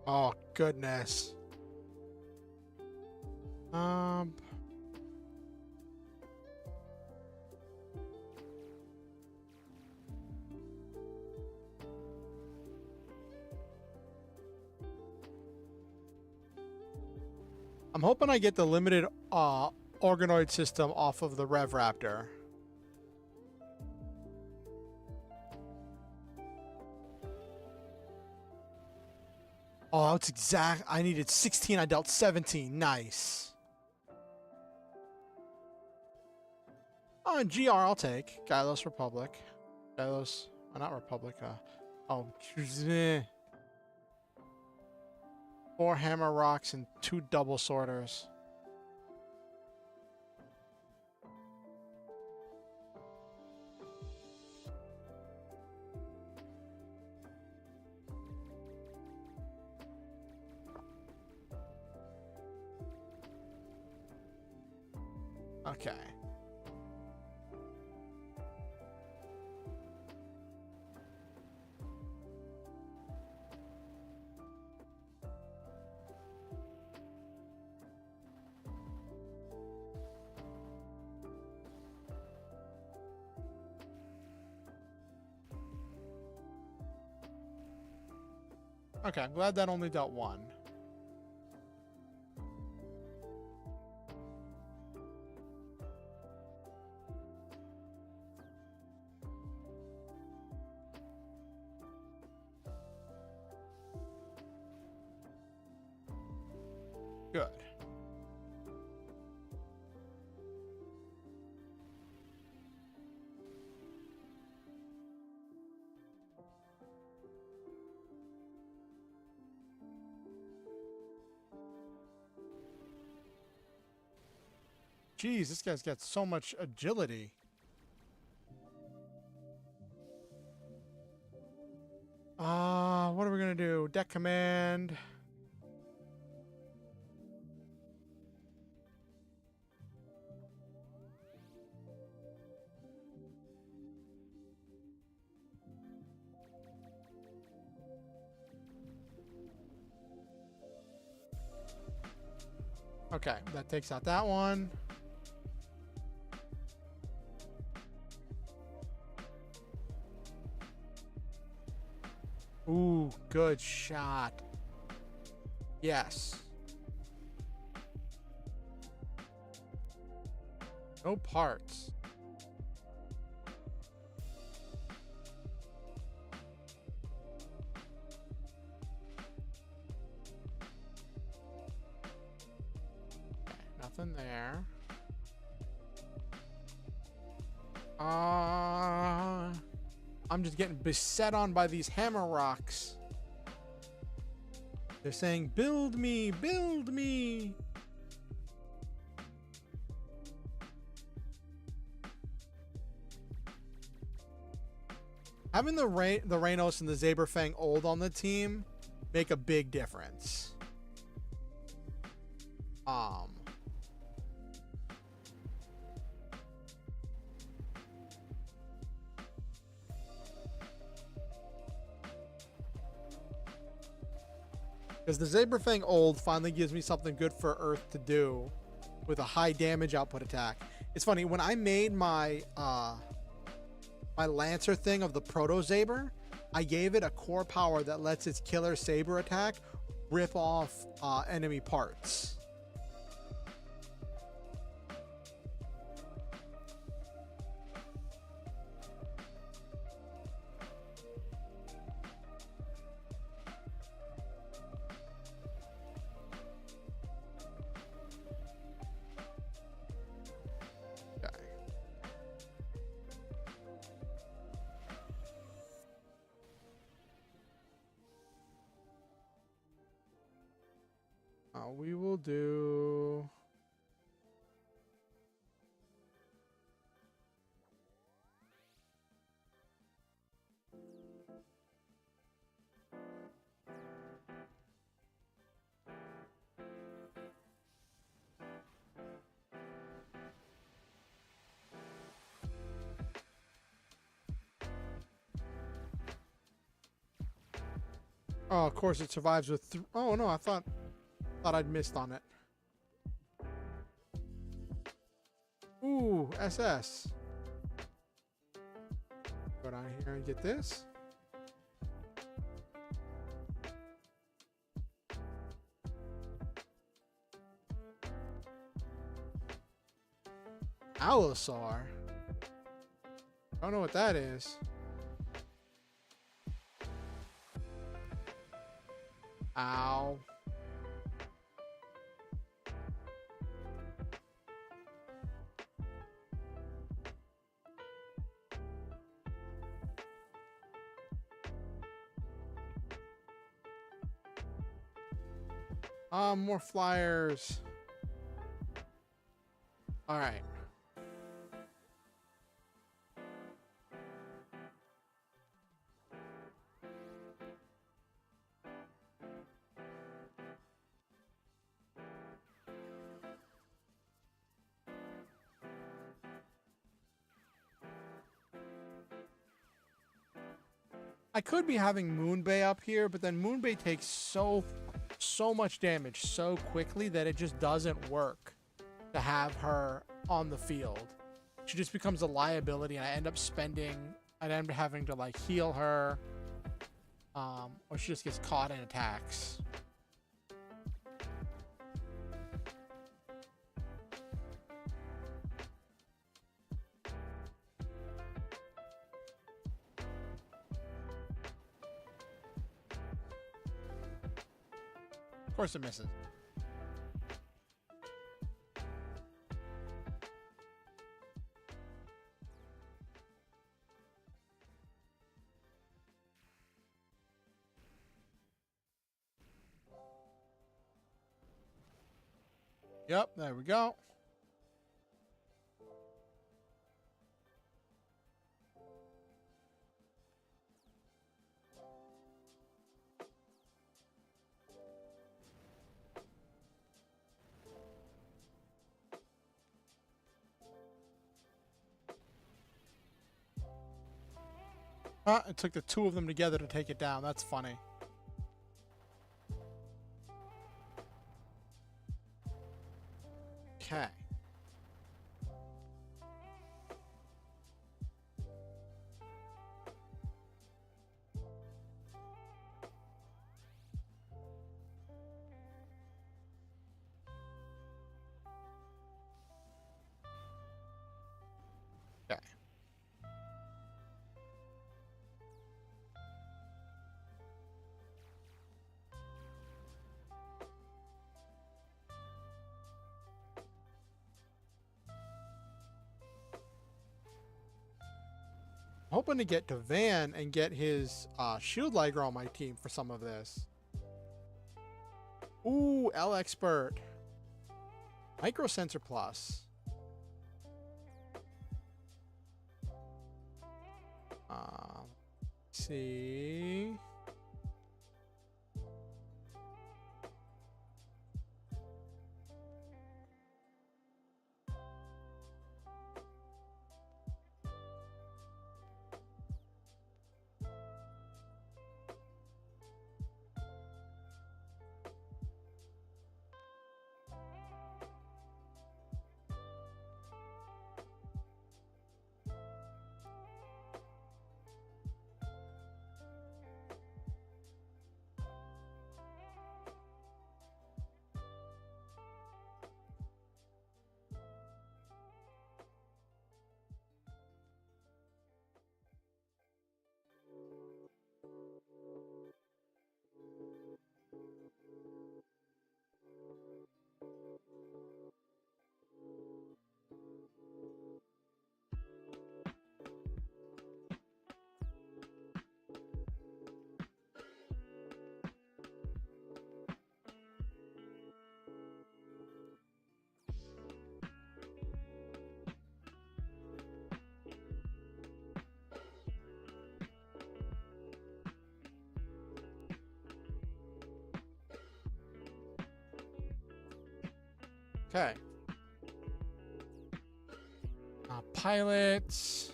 A: Oh goodness. Um, I'm hoping I get the limited organoid system off of the Rev Raptor. Oh, that's exact. I needed 16. I dealt 17. Nice. Oh, and GR I'll take. Gylos Republic. Gylos. Oh, not Republic. Oh, eh. 4 Hammer Rocks and 2 Double Sorters. Okay. Okay, I'm glad that only dealt 1. Good. Jeez, this guy's got so much agility. What are we gonna do? Deck command. Okay, that takes out that one. Ooh, good shot. Yes. No parts. Okay, nothing there. I'm just getting beset on by these hammer rocks. They're saying, build me, build me. Having the Reynos and the Zaberfang old on the team make a big difference. Because the Saberfang Old finally gives me something good for Earth to do with a high damage output attack. It's funny, when I made my my Lancer thing of the Proto Saber, I gave it a core power that lets its killer saber attack rip off enemy parts. We will do... Oh, of course it survives with... Oh, no, I thought I'd missed on it. Ooh, SS. Go down here and get this. Allosaur. I don't know what that is. Ow. More flyers. All right. I could be having Moonbay up here, but then Moonbay takes so much damage so quickly that it just doesn't work to have her on the field. She just becomes a liability, and I end up having to like heal her, or she just gets caught in attacks. Of course it misses. Yep, there we go. It took the two of them together to take it down. That's funny. Okay. Okay. Hoping to get to Van and get his Shield Liger on my team for some of this. Ooh, L Expert. Micro Sensor Plus. Let's see. Okay. Pilots.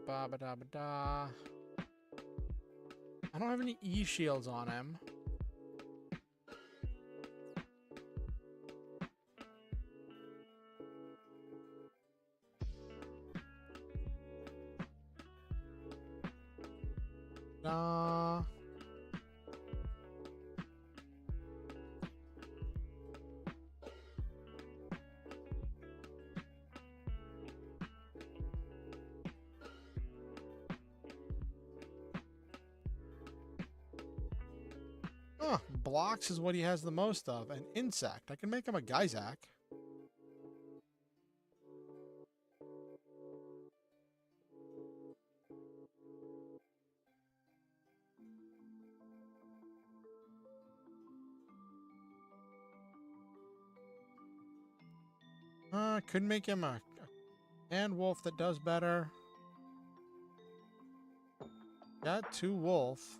A: Ba ba da ba da. I don't have any E shields on him. Blocks is what he has the most of. An insect. I can make him a Geysack. Could make him a hand wolf that does better. Got 2 wolf.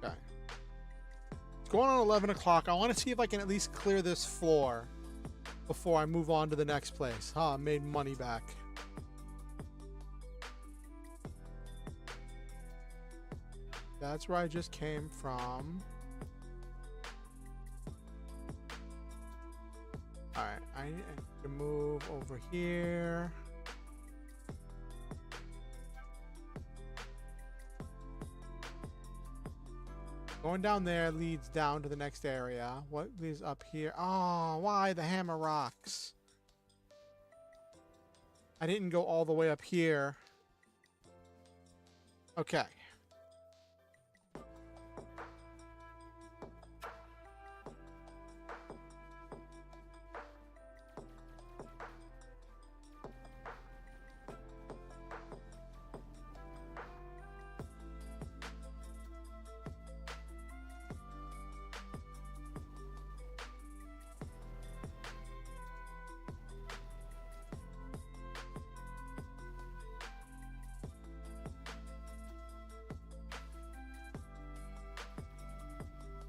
A: Okay. It's going on 11 o'clock. I want to see if I can at least clear this floor before I move on to the next place. I made money back. That's where I just came from. Alright, I need to move over here. Going down there leads down to the next area. What leads up here? Oh, why the hammer rocks? I didn't go all the way up here. Okay.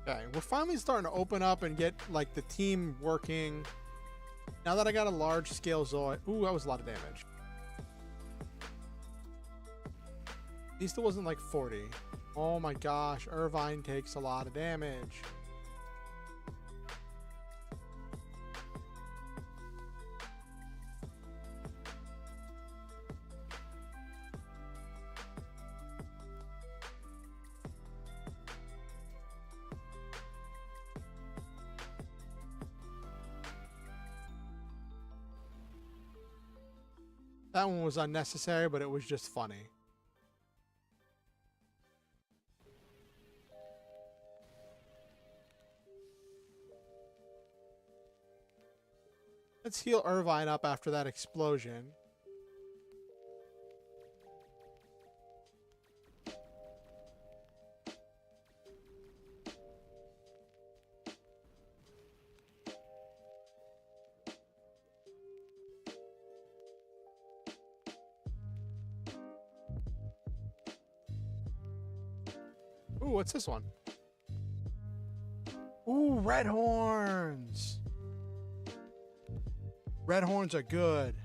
A: Okay, we're finally starting to open up and get like the team working. Now that I got a large scale Zoid. Ooh, that was a lot of damage. At least it wasn't like 40. Oh my gosh, Irvine takes a lot of damage. That one was unnecessary, but it was just funny. Let's heal Irvine up after that explosion. Ooh, what's this one? Ooh, red horns. Red horns are good.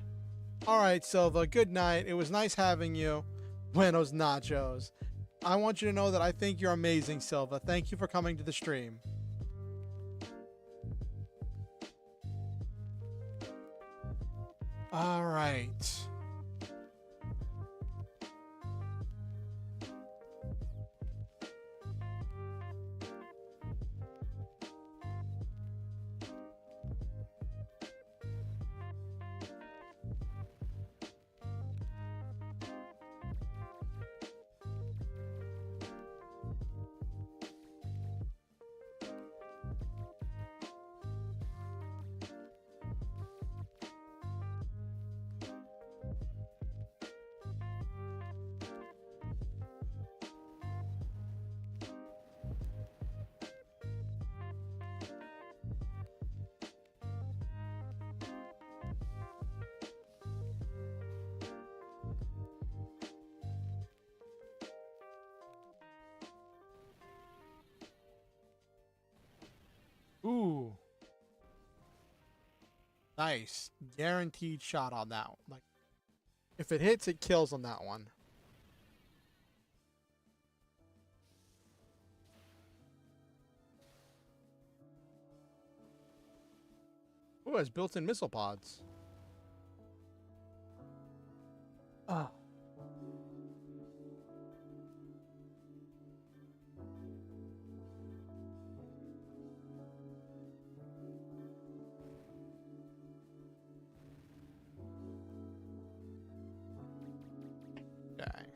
A: All right, Silva, good night. It was nice having you. Buenos nachos. I want you to know that I think you're amazing, Silva. Thank you for coming to the stream. All right. Ooh. Nice. Guaranteed shot on that one. Like, if it hits, it kills on that one. Ooh, it has built-in missile pods. Ah. Okay.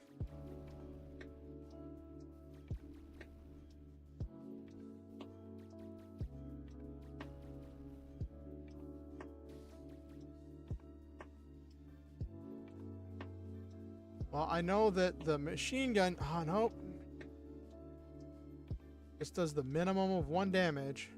A: Well, I know that the machine gun... Oh, nope. This does the minimum of 1 damage.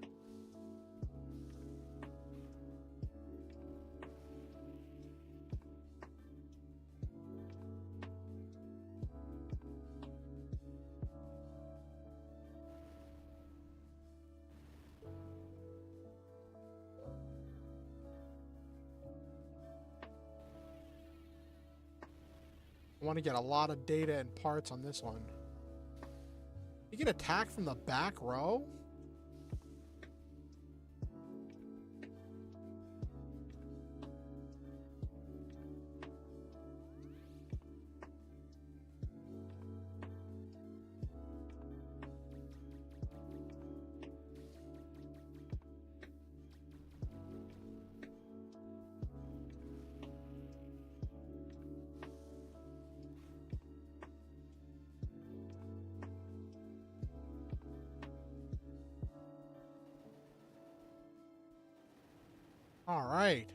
A: I want to get a lot of data and parts on this one. You can attack from the back row? All right.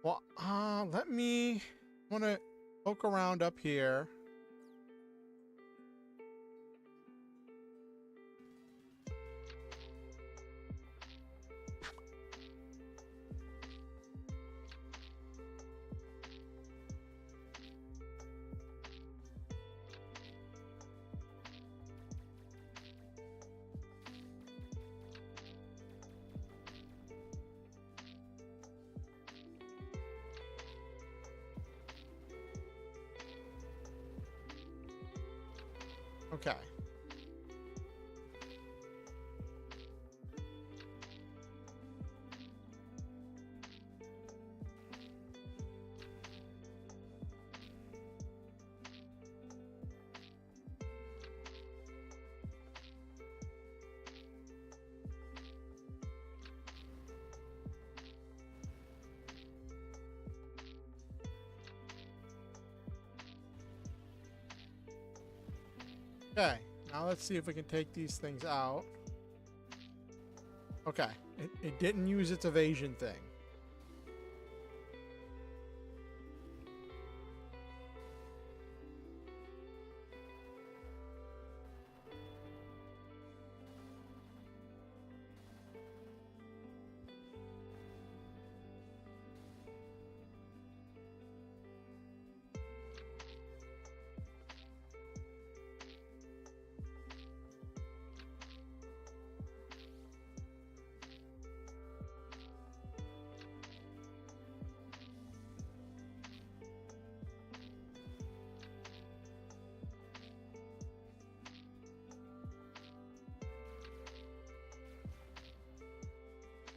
A: Well, let me want to poke around up here. Okay. Okay, now let's see if we can take these things out. Okay, it didn't use its evasion thing.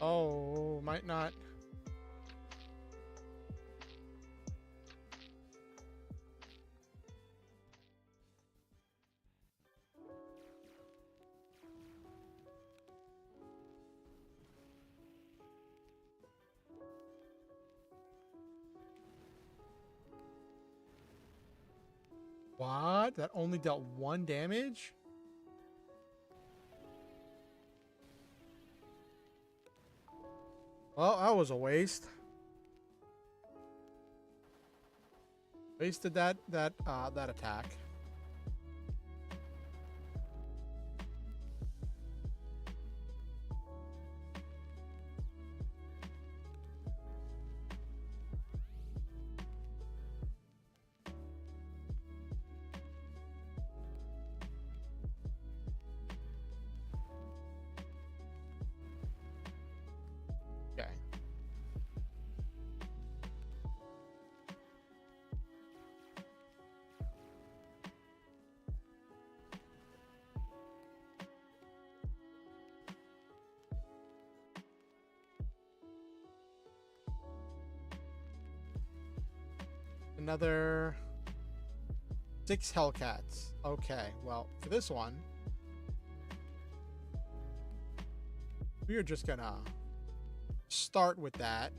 A: Oh, might not. What? That only dealt 1 damage? Well, that was a waste. Wasted that attack. Okay. Another 6 Hellcats. Okay, well, for this one, we are just gonna start with that.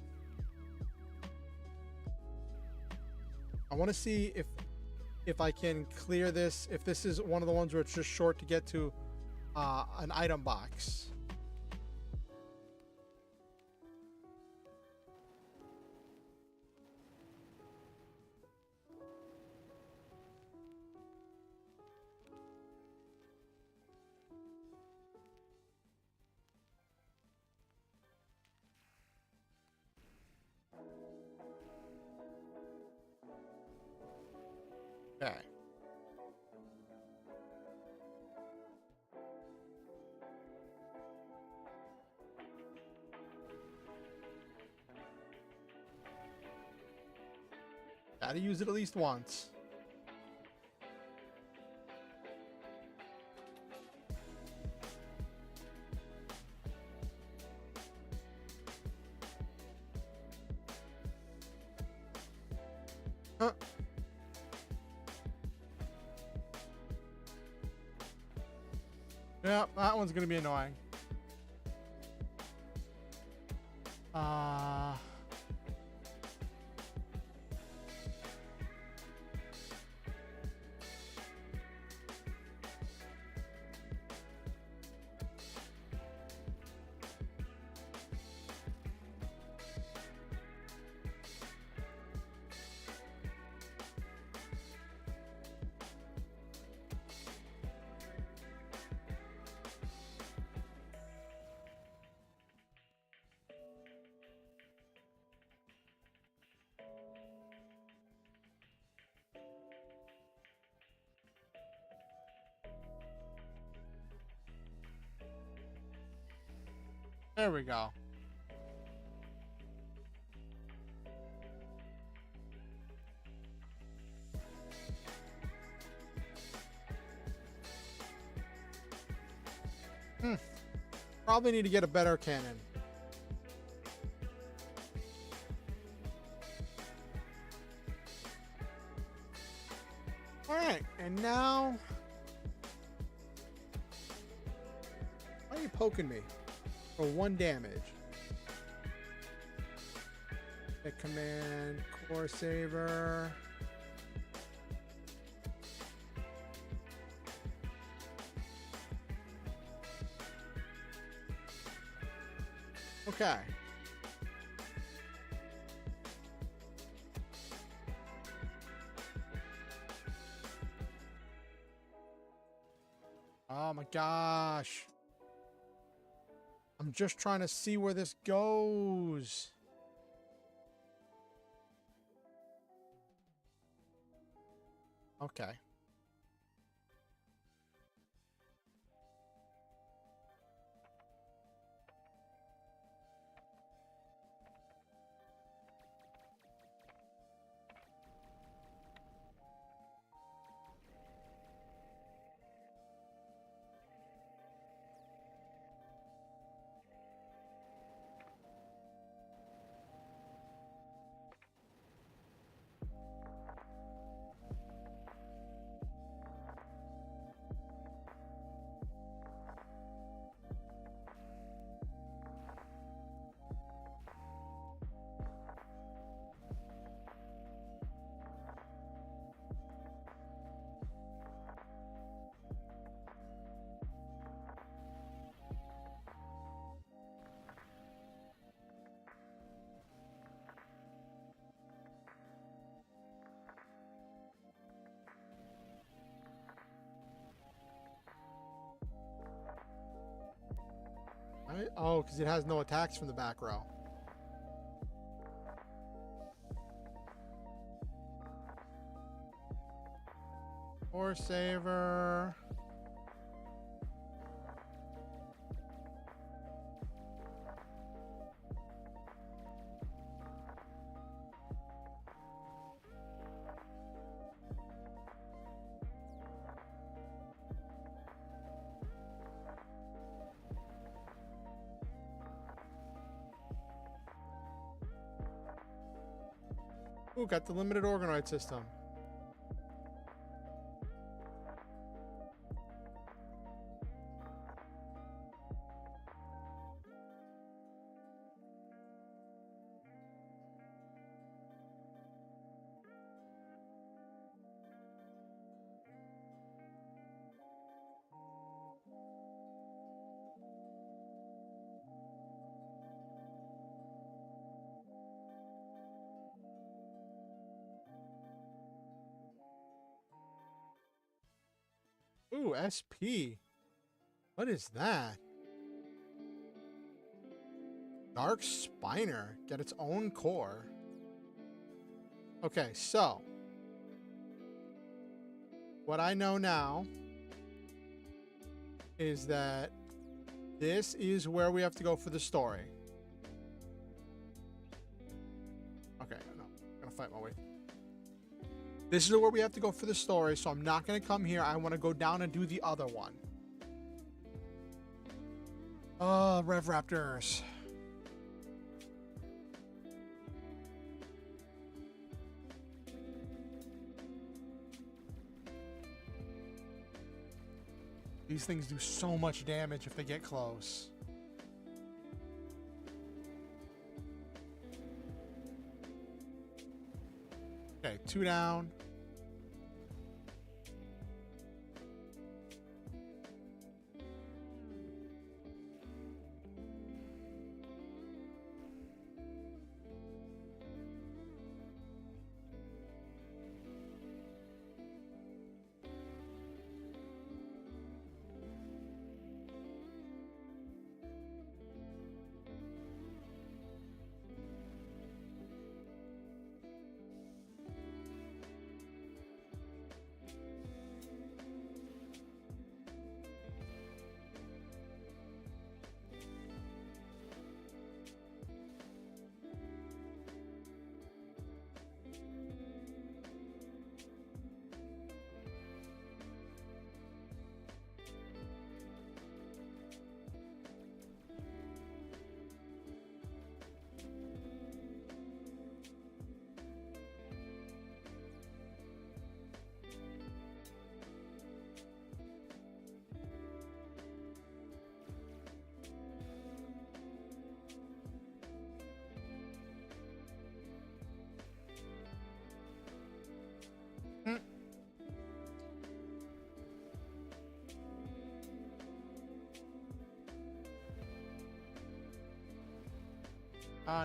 A: I want to see if I can clear this, if this is one of the ones where it's just short to get to an item box. Okay. Gotta use it at least once. Huh. Yeah, that one's gonna be annoying. There we go. Probably need to get a better cannon. Alright, and now... Why are you poking me? For 1 damage. The command, core saver. Okay. Oh my gosh. I'm just trying to see where this goes. Okay.
B: Oh, because it has no attacks from the back row. Or saver. Ooh, got the limited organoid system. Ooh, SP. What is that? Dark Spiner. Get its own core. Okay, so. What I know now is that this is where we have to go for the story. Okay, no. I'm gonna fight my way. This is where we have to go for the story, so I'm not going to come here. I want to go down and do the other one. Rev Raptors. These things do so much damage if they get close. Okay, 2 down.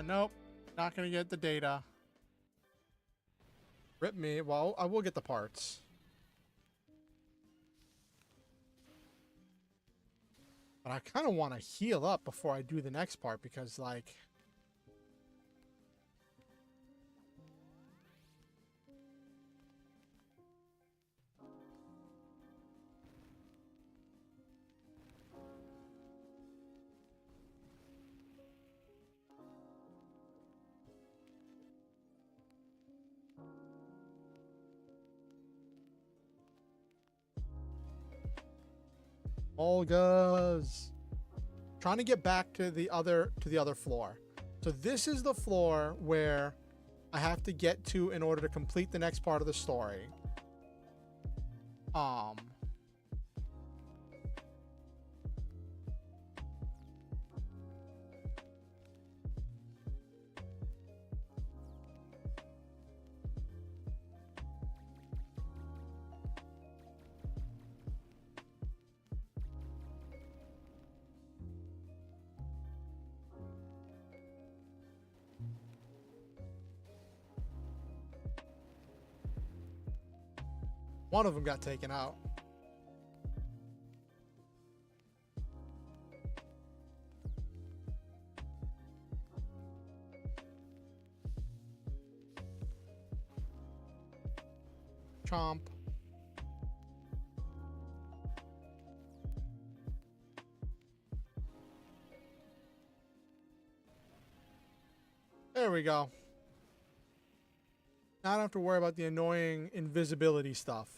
B: Nope. Not gonna get the data. Rip me. Well, I will get the parts. But I kind of want to heal up before I do the next part because, like... Olga's trying to get back to the other floor. So this is the floor where I have to get to in order to complete the next part of the story. One of them got taken out. Chomp. There we go. Now I don't have to worry about the annoying invisibility stuff.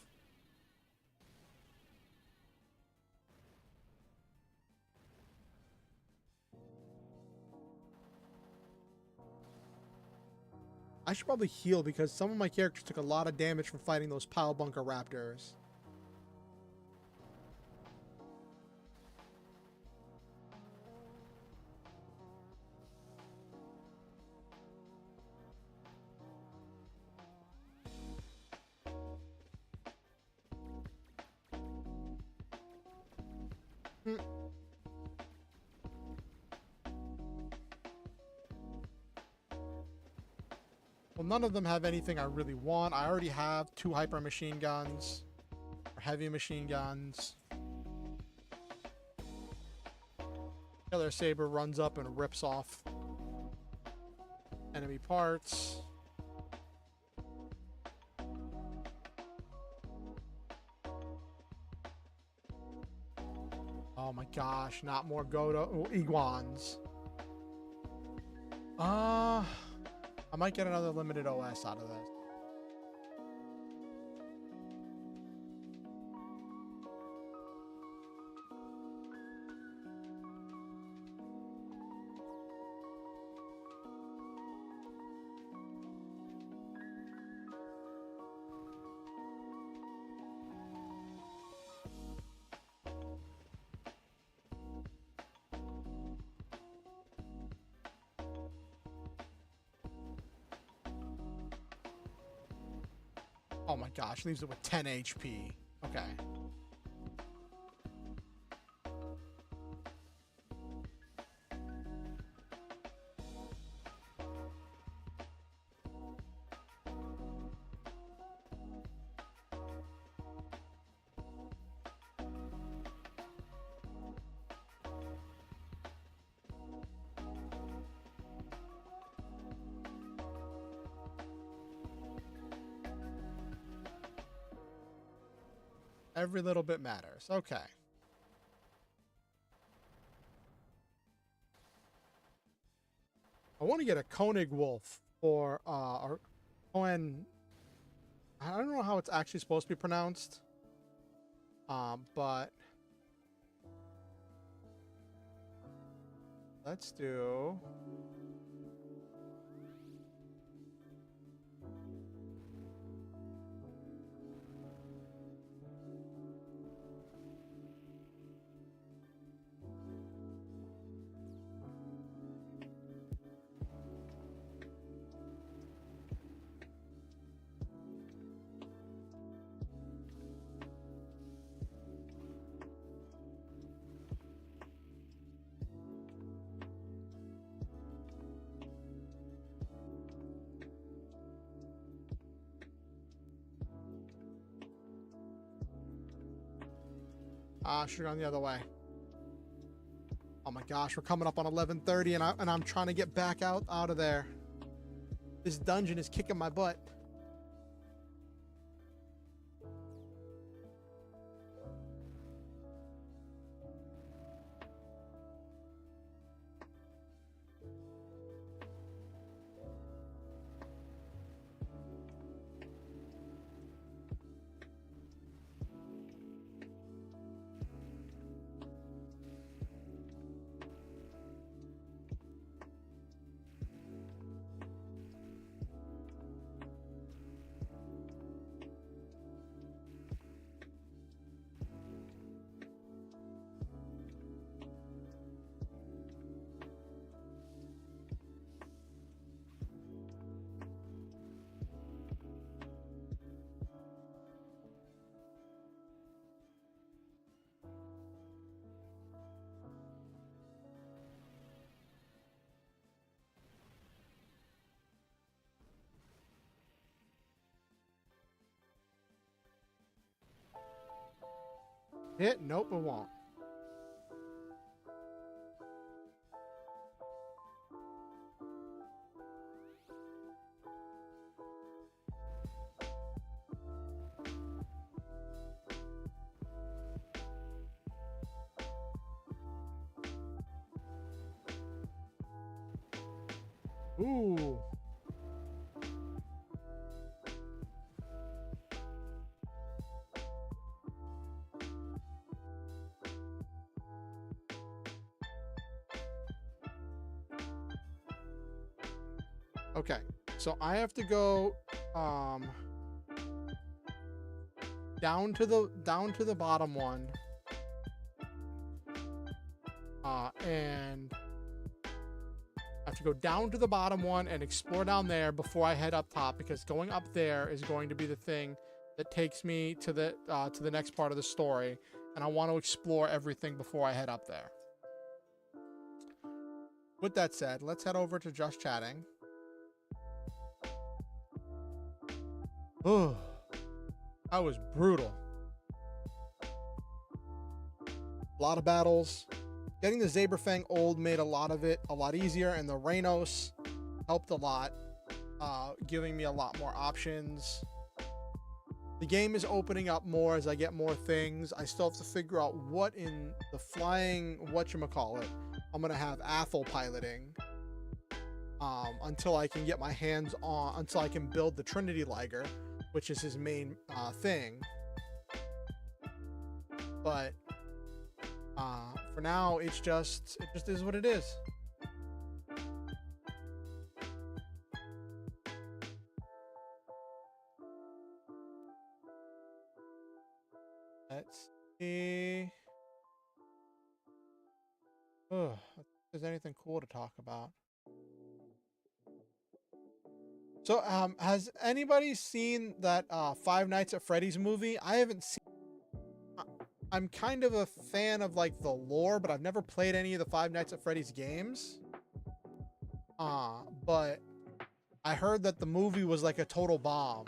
B: I should probably heal because some of my characters took a lot of damage from fighting those pile bunker raptors. Well, none of them have anything I really want. I already have 2 hyper machine guns, or heavy machine guns. Killer Saber runs up and rips off enemy parts. Oh my gosh, not more iguans. I might get another limited OS out of this. Oh my gosh, leaves it with 10 HP. Okay. Every little bit matters. Okay. I want to get a Koenig Wolf or Cohen. I don't know how it's actually supposed to be pronounced. But let's do. Should have gone the other way. Oh my gosh, we're coming up on 11:30 and I'm trying to get back out of there. This dungeon is kicking my butt. Hit? Nope, it won't. Ooh. Okay, so I have to go down to the bottom one, and I have to go down to the bottom one and explore down there before I head up top, because going up there is going to be the thing that takes me to the next part of the story, and I want to explore everything before I head up there. With that said, let's head over to Just Chatting. Oh, that was brutal. A lot of battles. Getting the Zaberfang old made a lot of it a lot easier, and the Reynos helped a lot, giving me a lot more options. The game is opening up more as I get more things. I still have to figure out what in the flying whatchamacallit I'm gonna have Athel piloting. Until I can get my hands on, until I can build the Trinity Liger, which is his main thing. But for now, it just is what it is. Let's see. Oh, if there's anything cool to talk about. So, has anybody seen that Five Nights at Freddy's movie? I haven't seen. I'm kind of a fan of like the lore, but I've never played any of the Five Nights at Freddy's games. But I heard that the movie was like a total bomb.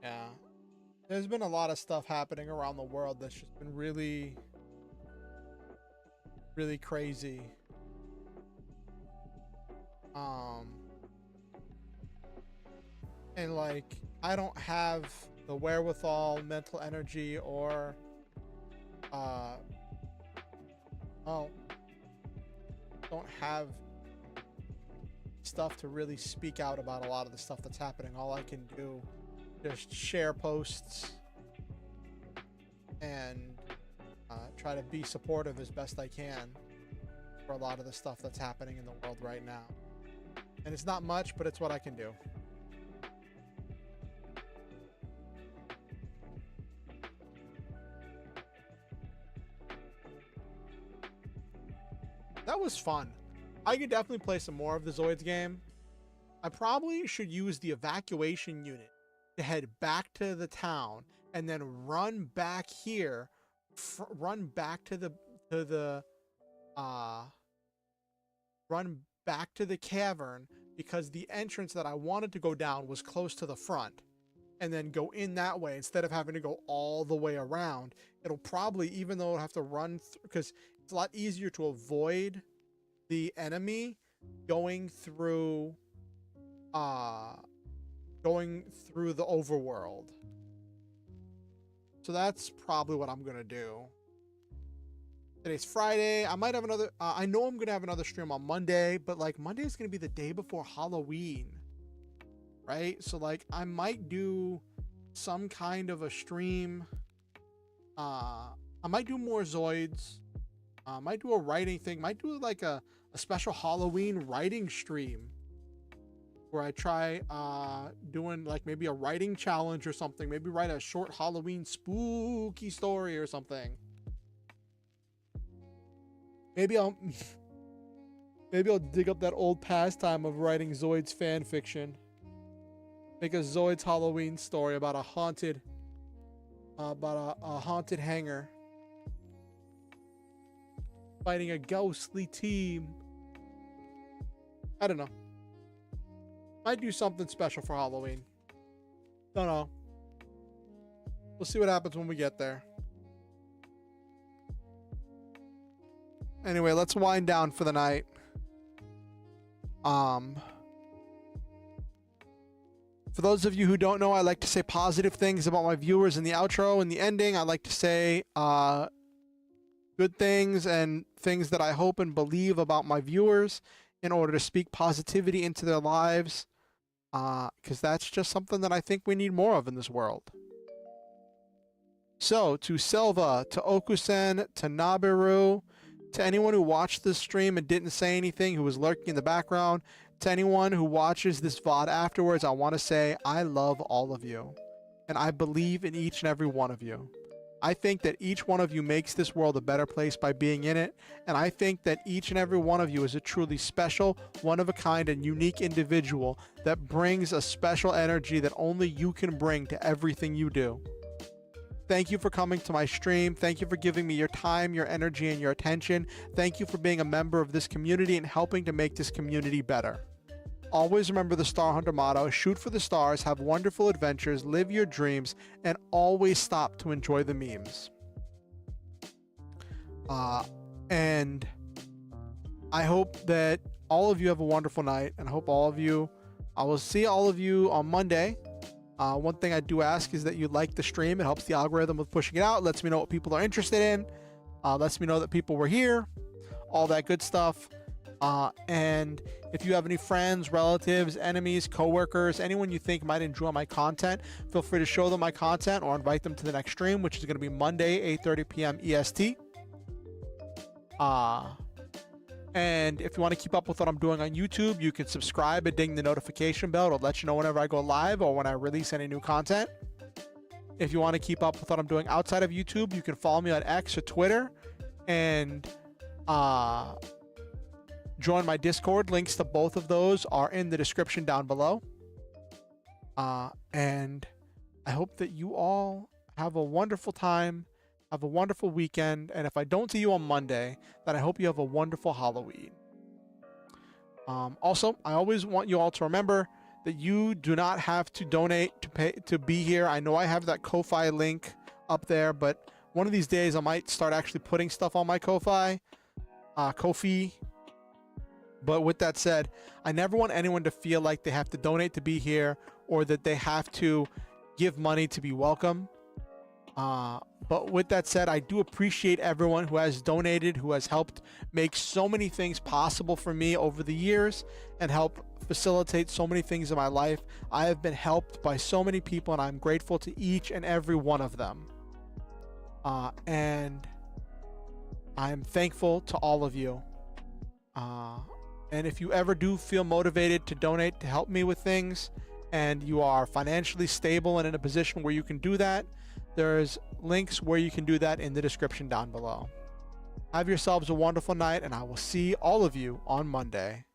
B: Yeah. There's been a lot of stuff happening around the world that's just been really, really crazy. And like, I don't have the wherewithal, mental energy, or well, don't have stuff to really speak out about a lot of the stuff that's happening. All I can do just share posts and try to be supportive as best I can for a lot of the stuff that's happening in the world right now. And it's not much, but it's what I can do. That was fun. I could definitely play some more of the Zoids game. I probably should use the evacuation unit to head back to the town and then run back here, run back to the cavern, because the entrance that I wanted to go down was close to the front, and then go in that way instead of having to go all the way around. It'll probably, even though I'll have to run because it's a lot easier to avoid the enemy going through the overworld. So that's probably what I'm gonna do. Today's Friday. I might have another I know I'm gonna have another stream on Monday, but like Monday is gonna be the day before Halloween, right? So like I might do some kind of a stream. I might do more Zoids. Might do a writing thing. Might do like a special Halloween writing stream where I try doing like maybe a writing challenge or something. Maybe write a short Halloween spooky story or something. Maybe I'll maybe I'll dig up that old pastime of writing Zoids fan fiction. Make a Zoids Halloween story about a haunted hangar fighting a ghostly team. I don't know. Might do something special for Halloween. Don't know. We'll see what happens when we get there. Anyway, let's wind down for the night. For those of you who don't know, I like to say positive things about my viewers in the outro and the ending. I like to say good things and things that I hope and believe about my viewers in order to speak positivity into their lives, because that's just something that I think we need more of in this world. So, to Silva, to Okusen, to Nabiru, to anyone who watched this stream and didn't say anything, who was lurking in the background, to anyone who watches this VOD afterwards, I want to say I love all of you. And I believe in each and every one of you. I think that each one of you makes this world a better place by being in it. And I think that each and every one of you is a truly special, one-of-a-kind, and unique individual that brings a special energy that only you can bring to everything you do. Thank you for coming to my stream. Thank you for giving me your time, your energy, and your attention. Thank you for being a member of this community and helping to make this community better. Always remember the Star Hunter motto: shoot for the stars, have wonderful adventures, live your dreams, and always stop to enjoy the memes. And I hope that all of you have a wonderful night, and I hope I will see all of you on Monday. One thing I do ask is that you like the stream. It helps the algorithm with pushing it out. It lets me know what people are interested in. Lets me know that people were here. All that good stuff. And if you have any friends, relatives, enemies, coworkers, anyone you think might enjoy my content, feel free to show them my content or invite them to the next stream, which is going to be Monday, 8:30 p.m. EST. And if you want to keep up with what I'm doing on YouTube, you can subscribe and ding the notification bell. It'll let you know whenever I go live or when I release any new content. If you want to keep up with what I'm doing outside of YouTube, you can follow me on X or Twitter and join my Discord. Links to both of those are in the description down below. And I hope that you all have a wonderful time. Have a wonderful weekend, and if I don't see you on Monday, then I hope you have a wonderful Halloween. Also, I always want you all to remember that you do not have to donate to be here. I know I have that Ko-Fi link up there, but one of these days I might start actually putting stuff on my Ko-Fi. But with that said, I never want anyone to feel like they have to donate to be here or that they have to give money to be welcome. But with that said, I do appreciate everyone who has donated, who has helped make so many things possible for me over the years and help facilitate so many things in my life. I have been helped by so many people, and I'm grateful to each and every one of them. And I'm thankful to all of you. And if you ever do feel motivated to donate to help me with things, and you are financially stable and in a position where you can do that, there's links where you can do that in the description down below. Have yourselves a wonderful night, and I will see all of you on Monday.